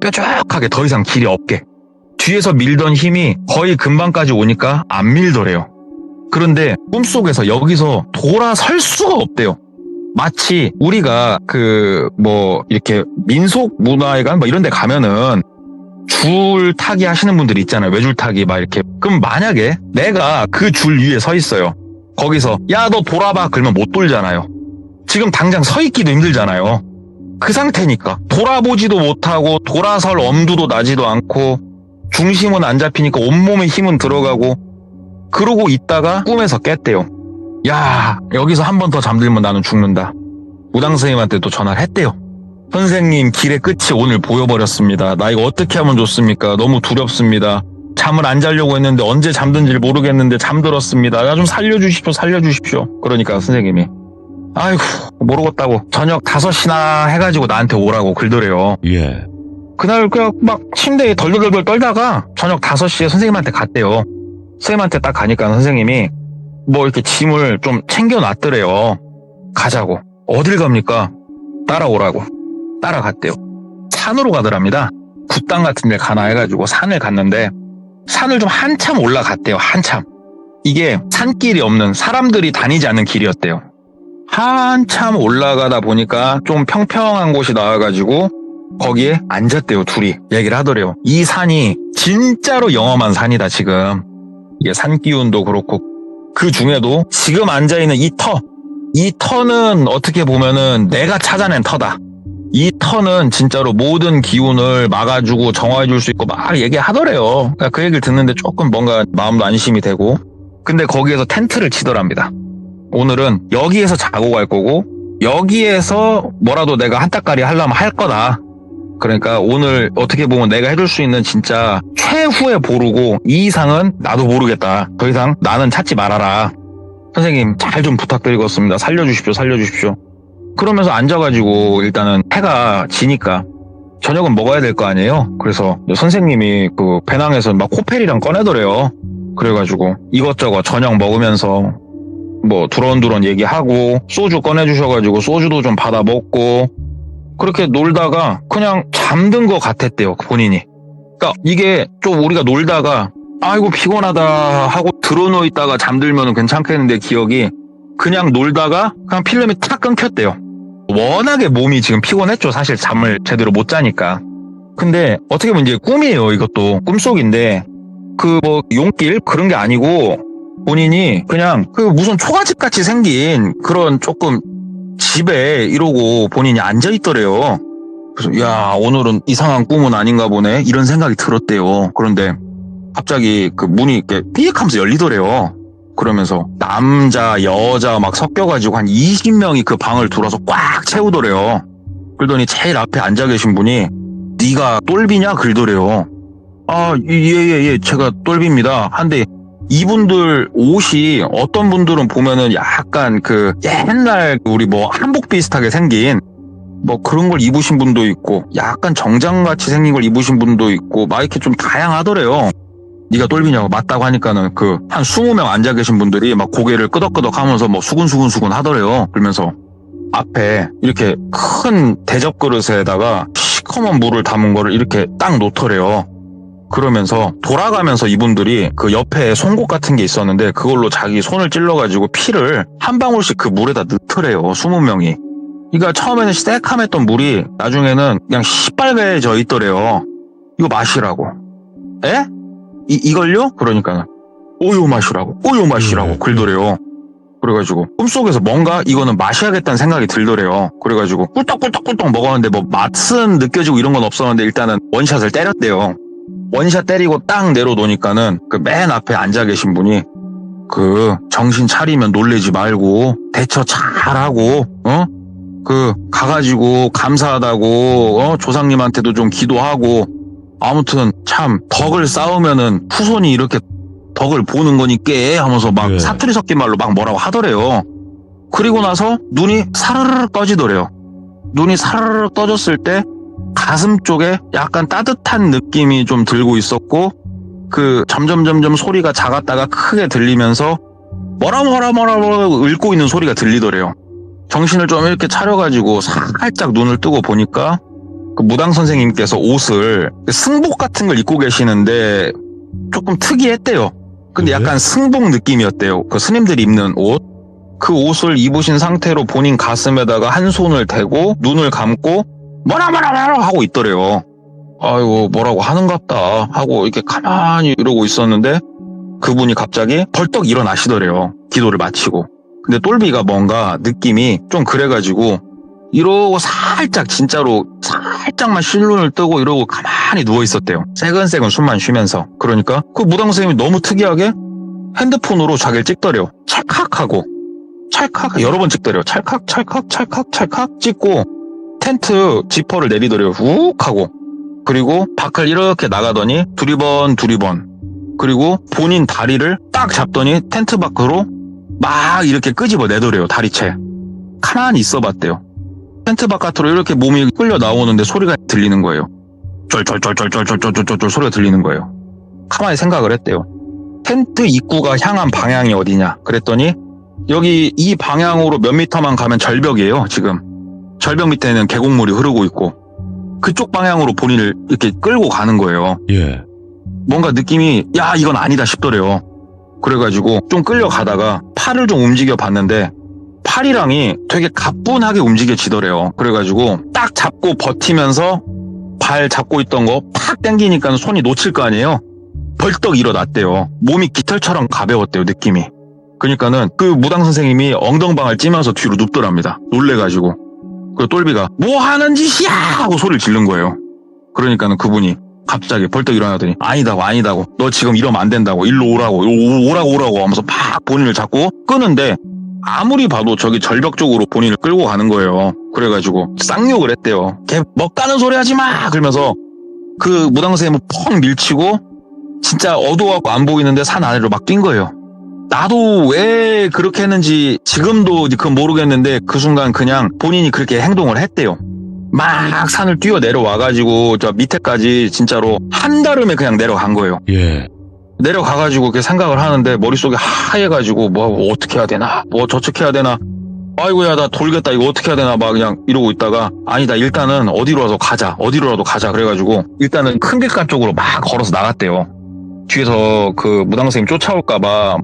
뾰족하게 더 이상 길이 없게. 뒤에서 밀던 힘이 거의 근방까지 오니까 안 밀더래요. 그런데 꿈속에서 여기서 돌아설 수가 없대요. 마치 우리가 이렇게 민속 문화회관 이런 데 가면은 줄 타기 하시는 분들이 있잖아요. 외줄 타기 막 이렇게. 그럼 만약에 내가 그 줄 위에 서 있어요. 거기서 야, 너 돌아봐. 그러면 못 돌잖아요. 지금 당장 서 있기도 힘들잖아요. 그 상태니까 돌아보지도 못하고 돌아설 엄두도 나지도 않고 중심은 안 잡히니까 온몸에 힘은 들어가고 그러고 있다가 꿈에서 깼대요. 야, 여기서 한 번 더 잠들면 나는 죽는다. 무당 선생님한테 또 전화를 했대요. 선생님, 길의 끝이 오늘 보여버렸습니다. 나 이거 어떻게 하면 좋습니까? 너무 두렵습니다. 잠을 안 자려고 했는데 언제 잠든지 모르겠는데 잠들었습니다. 나 좀 살려주십시오. 그러니까 선생님이 아이고, 모르겠다고 저녁 5시나 해가지고 나한테 오라고 글더래요. 예. 그날 그냥 막 침대에 덜덜덜 떨다가 저녁 5시에 선생님한테 갔대요. 선생님한테 딱 가니까 선생님이 이렇게 짐을 좀 챙겨놨더래요. 가자고. 어딜 갑니까? 따라오라고. 따라갔대요. 산으로 가더랍니다. 굿당 같은 데 가나 해가지고 산을 갔는데 산을 좀 한참 올라갔대요. 한참. 이게 산길이 없는 사람들이 다니지 않는 길이었대요. 한참 올라가다 보니까 좀 평평한 곳이 나와가지고 거기에 앉았대요. 둘이 얘기를 하더래요. 이 산이 진짜로 영험한 산이다 지금. 이게 산 기운도 그렇고 그 중에도 지금 앉아있는 이 터는 어떻게 보면은 내가 찾아낸 터다. 이 터는 진짜로 모든 기운을 막아주고 정화해줄 수 있고 막 얘기하더래요. 그러니까 그 얘기를 듣는데 조금 뭔가 마음도 안심이 되고. 근데 거기에서 텐트를 치더랍니다. 오늘은 여기에서 자고 갈 거고 여기에서 뭐라도 내가 한따까리 하려면 할 거다. 그러니까 오늘 어떻게 보면 내가 해줄 수 있는 진짜 최후의 보루고 이 이상은 나도 모르겠다. 더 이상 나는 찾지 말아라. 선생님 잘 좀 부탁드리겠습니다. 살려주십시오. 그러면서 앉아가지고 일단은 해가 지니까 저녁은 먹어야 될 거 아니에요. 그래서 선생님이 그 배낭에서 막 코펠이랑 꺼내더래요. 그래가지고 이것저것 저녁 먹으면서 두런두런 얘기하고 소주 꺼내주셔가지고 소주도 좀 받아 먹고 그렇게 놀다가 그냥 잠든 것 같았대요. 본인이. 그러니까 이게 좀 우리가 놀다가 아이고 피곤하다 하고 드러누워 있다가 잠들면 괜찮겠는데 기억이 그냥 놀다가 그냥 필름이 탁 끊겼대요. 워낙에 몸이 지금 피곤했죠. 사실 잠을 제대로 못 자니까. 근데 어떻게 보면 이제 꿈이에요. 이것도 꿈속인데 용길 그런 게 아니고 본인이 그냥 무슨 초가집 같이 생긴 그런 조금 집에 이러고 본인이 앉아있더래요. 그래서 야, 오늘은 이상한 꿈은 아닌가 보네 이런 생각이 들었대요. 그런데 갑자기 그 문이 이렇게 삐익 하면서 열리더래요. 그러면서 남자 여자 막 섞여가지고 한 20명이 그 방을 들어서 꽉 채우더래요. 그러더니 제일 앞에 앉아 계신 분이 네가 똘비냐 그러더래요. 아, 예, 제가 똘비입니다. 한데 이분들 옷이 어떤 분들은 보면은 약간 그 옛날 우리 한복 비슷하게 생긴 그런 걸 입으신 분도 있고 약간 정장같이 생긴 걸 입으신 분도 있고 막 이렇게 좀 다양하더래요. 네가 똘비냐고 맞다고 하니까는 한 20명 앉아 계신 분들이 막 고개를 끄덕끄덕 하면서 수근수근 하더래요. 그러면서 앞에 이렇게 큰 대접 그릇에다가 시커먼 물을 담은 거를 이렇게 딱 놓더래요. 그러면서 돌아가면서 이분들이 그 옆에 송곳 같은 게 있었는데 그걸로 자기 손을 찔러가지고 피를 한 방울씩 그 물에다 넣더래요. 20명이. 그러니까 처음에는 새카맸던 물이 나중에는 그냥 시빨개져 있더래요. 이거 마시라고. 에? 이걸요? 그러니까 오요 마시라고 글더래요. 그래가지고 꿈속에서 뭔가 이거는 마셔야겠다는 생각이 들더래요. 그래가지고 꿀떡꿀떡꿀떡 먹었는데 뭐 맛은 느껴지고 이런 건 없었는데 일단은 원샷을 때렸대요. 원샷 때리고 딱 내려놓으니까는 그 맨 앞에 앉아 계신 분이 그 정신 차리면 놀래지 말고 대처 잘하고 가가지고 감사하다고 조상님한테도 좀 기도하고 아무튼 참 덕을 쌓으면은 후손이 이렇게 덕을 보는 거니까 하면서 막 네. 사투리 섞인 말로 막 뭐라고 하더래요. 그리고 나서 눈이 사르르 떠지더래요. 눈이 사르르 떠졌을 때 가슴 쪽에 약간 따뜻한 느낌이 좀 들고 있었고 그 점점 소리가 작았다가 크게 들리면서 뭐라 읊고 있는 소리가 들리더래요. 정신을 좀 이렇게 차려가지고 살짝 눈을 뜨고 보니까 그 무당 선생님께서 옷을 승복 같은 걸 입고 계시는데 조금 특이했대요. 근데 약간 승복 느낌이었대요. 그 스님들이 입는 옷. 그 옷을 입으신 상태로 본인 가슴에다가 한 손을 대고 눈을 감고 뭐라 하고 있더래요. 아이고 뭐라고 하는갑다 하고 이렇게 가만히 이러고 있었는데 그분이 갑자기 벌떡 일어나시더래요. 기도를 마치고. 근데 똘비가 뭔가 느낌이 좀 그래가지고 이러고 살짝 진짜로 살짝만 실눈을 뜨고 이러고 가만히 누워있었대요. 새근새근 숨만 쉬면서. 그러니까 그 무당 선생님이 너무 특이하게 핸드폰으로 자기를 찍더래요. 찰칵하고 찰칵 여러 번 찍더래요. 찰칵 찍고 텐트 지퍼를 내리더래요. 훅 하고. 그리고 밖을 이렇게 나가더니 두리번 그리고 본인 다리를 딱 잡더니 텐트 밖으로 막 이렇게 끄집어 내더래요. 다리채. 가만히 있어봤대요. 텐트 바깥으로 이렇게 몸이 끌려 나오는데 소리가 들리는 거예요. 쫄쫄쫄쫄쫄쫄쫄쫄 소리가 들리는 거예요. 가만히 생각을 했대요. 텐트 입구가 향한 방향이 어디냐 그랬더니 여기 이 방향으로 몇 미터만 가면 절벽이에요. 지금 절벽 밑에는 계곡물이 흐르고 있고 그쪽 방향으로 본인을 이렇게 끌고 가는 거예요. 예. 뭔가 느낌이 야 이건 아니다 싶더래요. 그래가지고 좀 끌려가다가 팔을 좀 움직여 봤는데 팔이랑이 되게 가뿐하게 움직여지더래요. 그래가지고 딱 잡고 버티면서 발 잡고 있던 거 팍 당기니까 손이 놓칠 거 아니에요. 벌떡 일어났대요. 몸이 깃털처럼 가벼웠대요. 느낌이. 그러니까는 그 무당 선생님이 엉덩방을 찌면서 뒤로 눕더랍니다. 놀래가지고. 그 똘비가 뭐 하는 짓이야 하고 소리를 지른 거예요. 그러니까는 그분이 갑자기 벌떡 일어나더니 아니다고 너 지금 이러면 안 된다고 일로 오라고 하면서 팍 본인을 잡고 끄는데 아무리 봐도 저기 절벽 쪽으로 본인을 끌고 가는 거예요. 그래가지고 쌍욕을 했대요. 걔 먹가는 소리 하지 마 그러면서 그 무당 선생님은 펑 밀치고 진짜 어두워갖고 안 보이는데 산 아래로 막 뛴 거예요. 나도 왜 그렇게 했는지 지금도 그건 모르겠는데 그 순간 그냥 본인이 그렇게 행동을 했대요. 막 산을 뛰어 내려와가지고 저 밑에까지 진짜로 한달음에 그냥 내려간 거예요. 예. 내려가가지고 그렇게 생각을 하는데 머릿속에 하얘가지고 뭐 어떻게 해야 되나 뭐 저쪽 해야 되나 아이고야 나 돌겠다 이거 어떻게 해야 되나 막 그냥 이러고 있다가 아니다 일단은 어디로라도 가자 그래가지고 일단은 큰 길가 쪽으로 막 걸어서 나갔대요. 뒤에서 그 무당 선생님 쫓아올까봐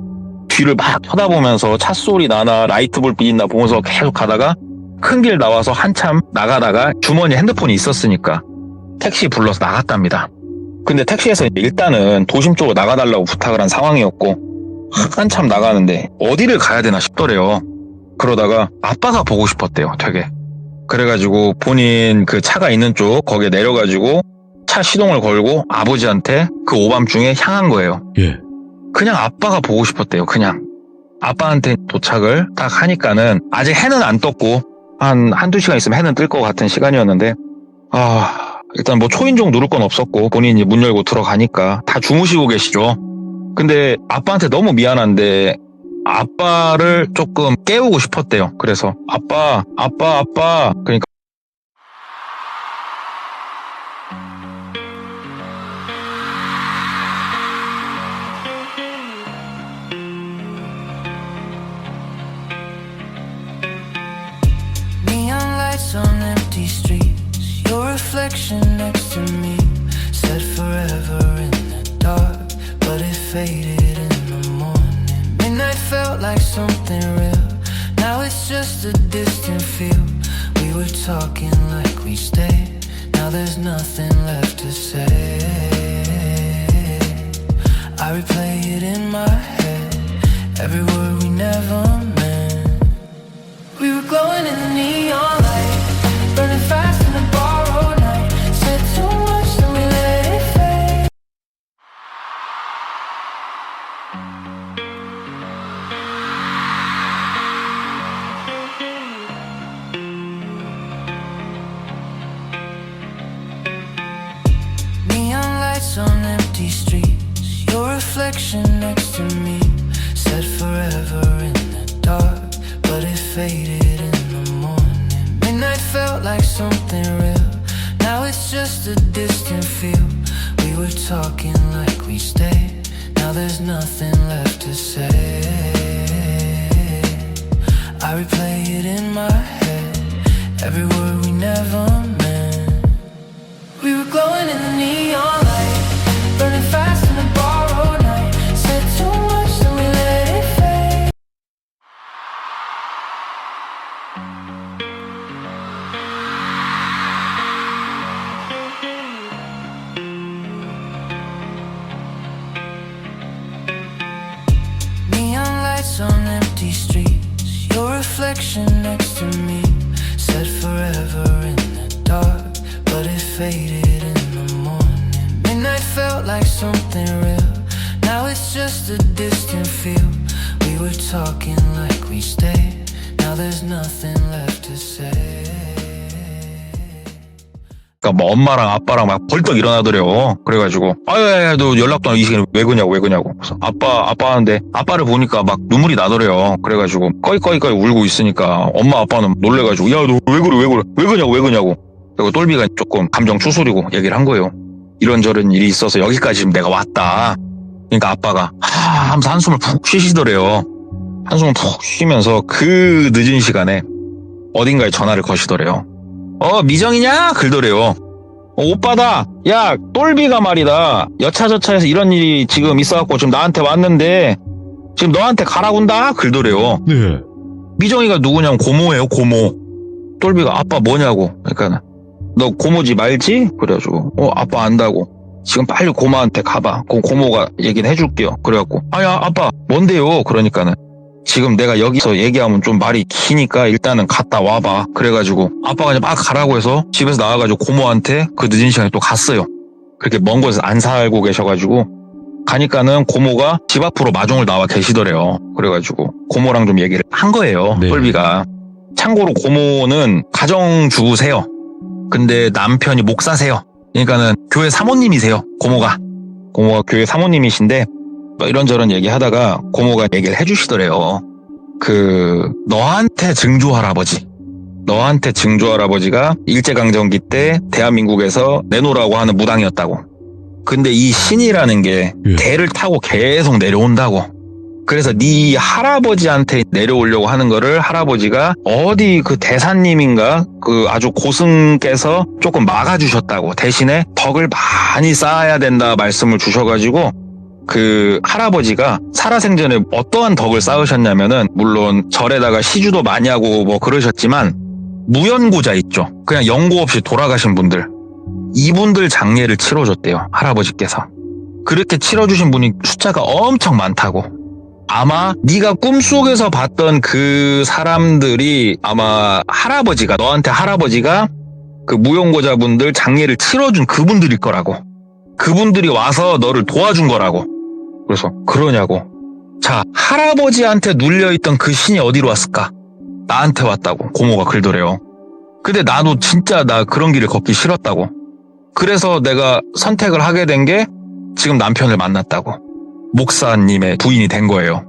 뒤를 막 쳐다보면서 차 소리 나나 라이트 불빛 있나 보면서 계속 가다가 큰 길 나와서 한참 나가다가 주머니에 핸드폰이 있었으니까 택시 불러서 나갔답니다. 근데 택시에서 일단은 도심 쪽으로 나가달라고 부탁을 한 상황이었고 한참 나가는데 어디를 가야 되나 싶더래요. 그러다가 아빠가 보고 싶었대요. 되게. 그래가지고 본인 그 차가 있는 쪽 거기에 내려가지고 차 시동을 걸고 아버지한테 그 오밤중에 향한 거예요. 예. 그냥 아빠가 보고 싶었대요. 그냥. 아빠한테 도착을 딱 하니까는 아직 해는 안 떴고 한두 시간 있으면 해는 뜰 것 같은 시간이었는데 일단 뭐 초인종 누를 건 없었고 본인이 문 열고 들어가니까 다 주무시고 계시죠. 근데 아빠한테 너무 미안한데 아빠를 조금 깨우고 싶었대요. 그래서 아빠 그러니까 on empty streets, your reflection next to me said forever in the dark, but it faded in the morning. Midnight felt like something real, now it's just a distant feel. We were talking like we stayed, now there's nothing left to say. I replay it in my head, every word we never meant. reflection next to me said forever in the dark, but it faded in the morning. Midnight felt like something real. Now it's just a distant feel. We were talking like we stayed. Now there's nothing left to say. I replay it in my head, every word we never meant. We were glowing in the neon light, burning fast in a borrowed night. Said too much, then we let it fade. Neon lights on empty streets, your reflection next to me said forever in the dark, but it faded in the morning. Midnight felt like something real. Now it's just a distant feel. We were talking like we stayed. Now there's nothing left to say. 그러니까 뭐 엄마랑 아빠랑 막 벌떡 일어나더래요. 그래가지고 아야 너 연락도 안 이 시간에 왜 그냐고. 그래서 아빠 하는데 아빠를 보니까 막 눈물이 나더래요. 그래가지고 꺼이 울고 있으니까 엄마 아빠는 놀래가지고 야 너 왜 그냐고. 그리고 똘비가 조금 감정 추스리고 얘기를 한 거예요. 이런저런 일이 있어서 여기까지 지금 내가 왔다. 그러니까 아빠가 하면서 한숨을 푹 쉬시더래요. 한숨을 푹 쉬면서 그 늦은 시간에 어딘가에 전화를 거시더래요. 미정이냐? 그러더래요. 오빠다. 야, 똘비가 말이다. 여차저차해서 이런 일이 지금 있어갖고 지금 나한테 왔는데 지금 너한테 가라군다? 그러더래요. 네. 미정이가 누구냐면 고모예요, 고모. 똘비가 아빠 뭐냐고. 그러니까 너 고모지 말지? 그래가지고 아빠 안다고. 지금 빨리 고모한테 가봐. 고모가 얘기는 해줄게요. 그래갖고 아야 아빠 뭔데요? 그러니까는 지금 내가 여기서 얘기하면 좀 말이 기니까 일단은 갔다 와봐. 그래가지고 아빠가 이제 막 가라고 해서 집에서 나와가지고 고모한테 그 늦은 시간에 또 갔어요. 그렇게 먼 곳에서 안 살고 계셔가지고 가니까는 고모가 집 앞으로 마중을 나와 계시더래요. 그래가지고 고모랑 좀 얘기를 한 거예요. 네. 똘비가. 참고로 고모는 가정주부세요. 근데 남편이 목사세요. 그러니까는 교회 사모님이세요. 고모가 교회 사모님이신데 이런저런 얘기하다가 고모가 얘기를 해주시더래요. 너한테 증조할아버지가 일제강점기 때 대한민국에서 내놓으라고 하는 무당이었다고. 근데 이 신이라는 게 대를 타고 계속 내려온다고. 그래서 네 할아버지한테 내려오려고 하는 거를 할아버지가 어디 그 대사님인가 그 아주 고승께서 조금 막아주셨다고. 대신에 덕을 많이 쌓아야 된다 말씀을 주셔가지고 그 할아버지가 살아생전에 어떠한 덕을 쌓으셨냐면은 물론 절에다가 시주도 많이 하고 뭐 그러셨지만 무연고자 있죠. 그냥 연고 없이 돌아가신 분들. 이분들 장례를 치러줬대요. 할아버지께서. 그렇게 치러주신 분이 숫자가 엄청 많다고. 아마 네가 꿈속에서 봤던 그 사람들이 아마 너한테 할아버지가 그 무용고자분들 장례를 치러준 그분들일 거라고. 그분들이 와서 너를 도와준 거라고. 그래서 그러냐고. 자, 할아버지한테 눌려있던 그 신이 어디로 왔을까? 나한테 왔다고 고모가 그러더래요. 근데 나도 진짜 나 그런 길을 걷기 싫었다고. 그래서 내가 선택을 하게 된 게 지금 남편을 만났다고. 목사님의 부인이 된 거예요.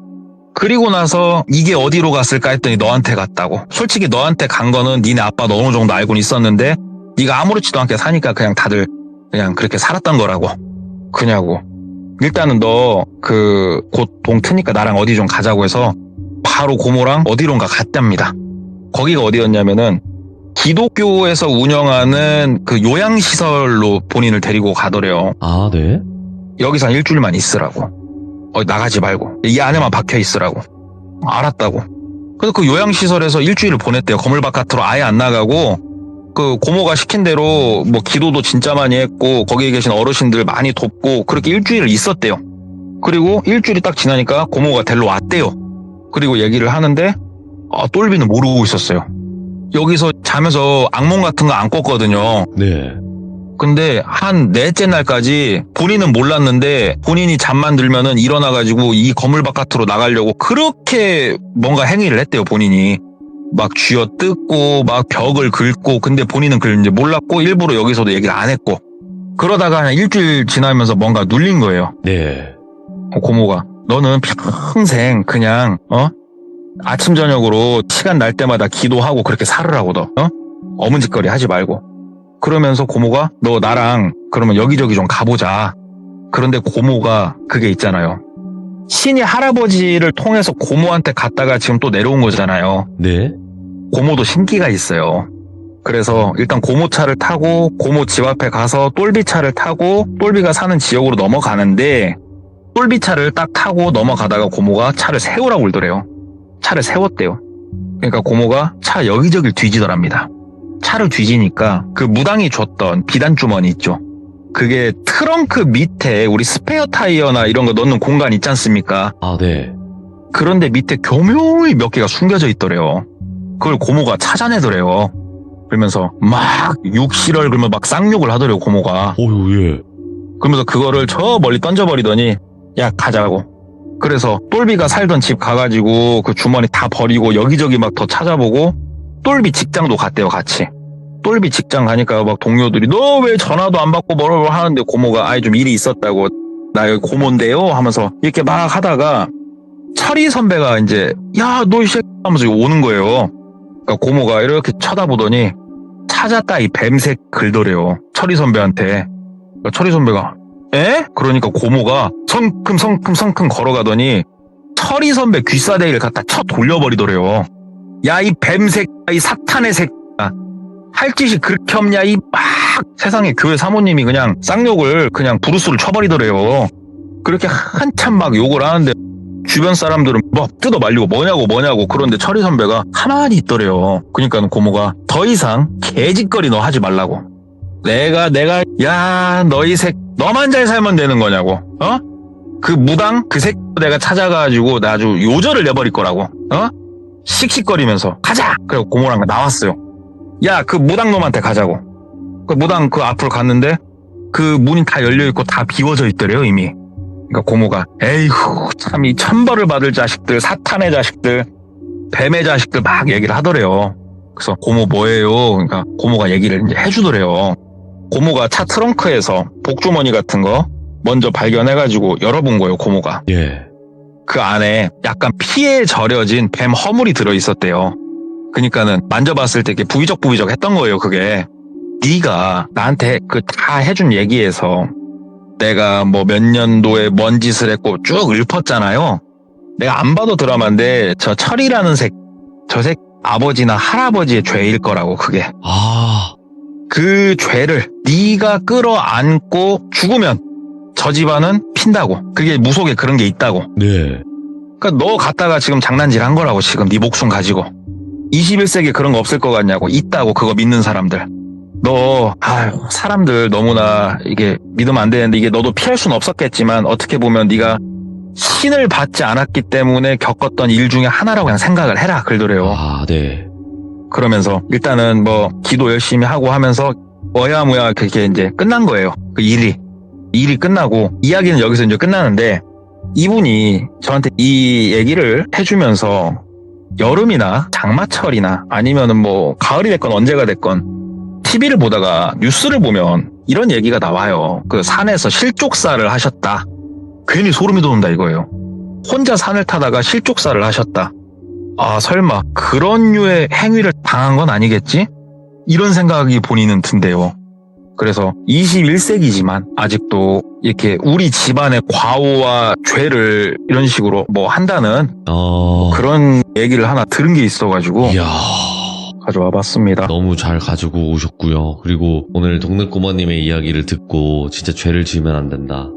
그리고 나서 이게 어디로 갔을까 했더니 너한테 갔다고. 솔직히 너한테 간 거는 니네 아빠도 어느 정도 알고는 있었는데 네가 아무렇지도 않게 사니까 그냥 다들 그냥 그렇게 살았던 거라고. 그냐고. 일단은 너 곧 동 트니까 나랑 어디 좀 가자고 해서 바로 고모랑 어디론가 갔답니다. 거기가 어디였냐면은 기독교에서 운영하는 그 요양시설로 본인을 데리고 가더래요. 아, 네. 여기서 한 일주일만 있으라고. 나가지 말고 이 안에만 박혀 있으라고. 알았다고. 그래서 그 요양시설에서 일주일을 보냈대요. 건물 바깥으로 아예 안 나가고 그 고모가 시킨 대로 뭐 기도도 진짜 많이 했고 거기에 계신 어르신들 많이 돕고 그렇게 일주일을 있었대요. 그리고 일주일이 딱 지나니까 고모가 데리러 왔대요. 그리고 얘기를 하는데 똘비는 모르고 있었어요. 여기서 자면서 악몽 같은 거 안 꿨거든요. 네. 근데 한 넷째 날까지 본인은 몰랐는데 본인이 잠만 들면은 일어나가지고 이 건물 바깥으로 나가려고 그렇게 뭔가 행위를 했대요. 본인이 막 쥐어뜯고 막 벽을 긁고. 근데 본인은 그걸 이제 몰랐고 일부러 여기서도 얘기를 안 했고. 그러다가 한 일주일 지나면서 뭔가 눌린 거예요. 네. 고모가 너는 평생 그냥 아침 저녁으로 시간 날 때마다 기도하고 그렇게 살으라고 너 어문짓거리 하지 말고. 그러면서 고모가 너 나랑 그러면 여기저기 좀 가보자. 그런데 고모가 그게 있잖아요. 신이 할아버지를 통해서 고모한테 갔다가 지금 또 내려온 거잖아요. 네. 고모도 신기가 있어요. 그래서 일단 고모 차를 타고 고모 집 앞에 가서 똘비 차를 타고 똘비가 사는 지역으로 넘어가는데 똘비 차를 딱 타고 넘어가다가 고모가 차를 세우라고 그러더래요. 차를 세웠대요. 그러니까 고모가 차 여기저기를 뒤지더랍니다. 차를 뒤지니까 그 무당이 줬던 비단 주머니 있죠. 그게 트렁크 밑에 우리 스페어 타이어나 이런 거 넣는 공간 있지 않습니까? 아, 네. 그런데 밑에 교묘히 몇 개가 숨겨져 있더래요. 그걸 고모가 찾아내더래요. 그러면서 막 욕실을 그러면 막 쌍욕을 하더래요, 고모가. 오유, 예. 그러면서 그거를 저 멀리 던져버리더니 야 가자고. 그래서 똘비가 살던 집 가가지고 그 주머니 다 버리고 여기저기 막 더 찾아보고 똘비 직장도 갔대요, 같이. 똘비 직장 가니까 막 동료들이 너 왜 전화도 안 받고 뭐라고 하는데 고모가 아이 좀 일이 있었다고 나 여기 고모인데요 하면서 이렇게 막 하다가 철이 선배가 이제 야 너 이 새끼 하면서 오는 거예요. 그러니까 고모가 이렇게 쳐다보더니 찾았다 이 뱀색 글더래요. 철이 선배한테. 그러니까 철이 선배가 에? 그러니까 고모가 성큼 걸어가더니 철이 선배 귀싸대기를 갖다 쳐 돌려버리더래요. 야 이 뱀색 이 사탄의 새끼야. 할 짓이 그렇게 없냐 이 막 세상에 교회 사모님이 그냥 쌍욕을 그냥 부르스를 쳐버리더래요. 그렇게 한참 막 욕을 하는데 주변 사람들은 막 뜯어 말리고 뭐냐고 그런데 철이 선배가 가만히 있더래요. 그러니까 고모가 더 이상 개짓거리 너 하지 말라고. 내가 야 너희 새끼 너만 잘 살면 되는 거냐고. 그 무당 그 새끼 내가 찾아가지고 나 아주 요절을 내버릴 거라고. 씩씩거리면서 가자. 그래서 고모랑 나왔어요. 야 그 무당 놈한테 가자고. 그 무당 그 앞으로 갔는데 그 문이 다 열려있고 다 비워져 있더래요 이미. 그러니까 고모가 에이후 참 이 천벌을 받을 자식들 사탄의 자식들 뱀의 자식들 막 얘기를 하더래요. 그래서 고모 뭐예요? 그러니까 고모가 얘기를 이제 해주더래요. 고모가 차 트렁크에서 복주머니 같은 거 먼저 발견해가지고 열어본 거예요 고모가. 예. 그 안에 약간 피에 절여진 뱀 허물이 들어있었대요. 그러니까는 만져봤을 때 이렇게 부비적 했던 거예요 그게. 네가 나한테 그 다 해준 얘기에서 내가 뭐 몇 년도에 뭔 짓을 했고 쭉 읊었잖아요. 내가 안 봐도 드라마인데 저 철이라는 저 아버지나 할아버지의 죄일 거라고 그게. 아. 그 죄를 네가 끌어안고 죽으면 저 집안은 핀다고. 그게 무속에 그런 게 있다고. 네. 그러니까 너 갖다가 지금 장난질 한 거라고 지금 네 목숨 가지고. 21세기에 그런 거 없을 것 같냐고. 있다고 그거 믿는 사람들. 너 사람들 너무나 이게 믿으면 안 되는데 이게 너도 피할 수는 없었겠지만 어떻게 보면 네가 신을 받지 않았기 때문에 겪었던 일 중에 하나라고 그냥 생각을 해라 그러더래요. 아, 네. 그러면서 일단은 뭐 기도 열심히 하고 하면서 뭐야뭐야 그렇게 이제 끝난 거예요. 그 일이 끝나고 이야기는 여기서 이제 끝나는데 이분이 저한테 이 얘기를 해주면서 여름이나 장마철이나 아니면은 뭐 가을이 됐건 언제가 됐건 TV를 보다가 뉴스를 보면 이런 얘기가 나와요. 그 산에서 실족사를 하셨다. 괜히 소름이 돋는다 이거예요. 혼자 산을 타다가 실족사를 하셨다. 아 설마 그런 류의 행위를 당한 건 아니겠지? 이런 생각이 본인은 든대요. 그래서 21세기지만 아직도 이렇게 우리 집안의 과오와 죄를 이런 식으로 뭐 한다는 그런 얘기를 하나 들은 게 있어가지고 이야. 가져와 봤습니다. 너무 잘 가지고 오셨고요. 그리고 오늘 동네꼬마님의 이야기를 듣고 진짜 죄를 지으면 안 된다.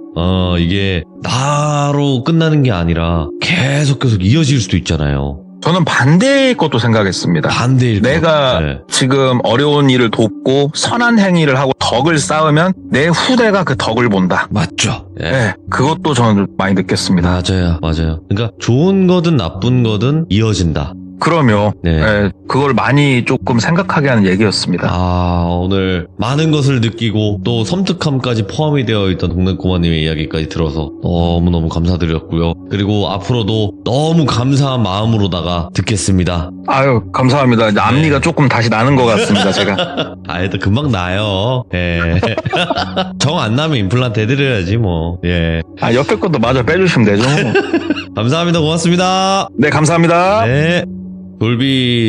이게 나로 끝나는 게 아니라 계속 이어질 수도 있잖아요. 저는 반대의 것도 생각했습니다. 반대일 것 내가 같아요. 네. 지금 어려운 일을 돕고 선한 행위를 하고 덕을 쌓으면 내 후대가 그 덕을 본다. 맞죠? 예. 네, 그것도 저는 좀 많이 느꼈습니다. 맞아요. 그러니까 좋은 거든 나쁜 거든 이어진다. 그럼요. 네. 예, 그걸 많이 조금 생각하게 하는 얘기였습니다. 아, 오늘 많은 것을 느끼고 또 섬뜩함까지 포함이 되어 있던 동네꼬마님의 이야기까지 들어서 너무너무 감사드렸고요. 그리고 앞으로도 너무 감사한 마음으로다가 듣겠습니다. 아유, 감사합니다. 이제 앞니가 조금 다시 나는 것 같습니다, 제가. 아, 또 금방 나요. 예. 정 안 나면 임플란트 해드려야지 뭐. 예. 아, 옆에 것도 마저 빼주시면 되죠. 감사합니다. 고맙습니다. 네, 감사합니다. 네.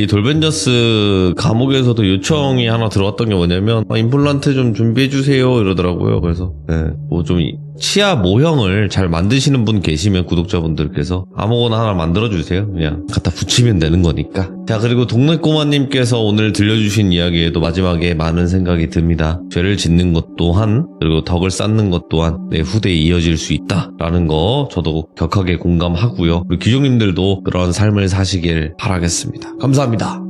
돌벤저스 감옥에서도 요청이 하나 들어왔던 게 뭐냐면 임플란트 좀 준비해주세요 이러더라고요. 그래서 뭐 좀 치아 모형을 잘 만드시는 분 계시면 구독자분들께서 아무거나 하나 만들어주세요. 그냥 갖다 붙이면 되는 거니까. 자, 그리고 동네꼬마님께서 오늘 들려주신 이야기에도 마지막에 많은 생각이 듭니다. 죄를 짓는 것 또한, 그리고 덕을 쌓는 것 또한 내 후대에 이어질 수 있다라는 거 저도 격하게 공감하고요. 그리고 규정님들도 그런 삶을 사시길 바라겠습니다. 감사합니다.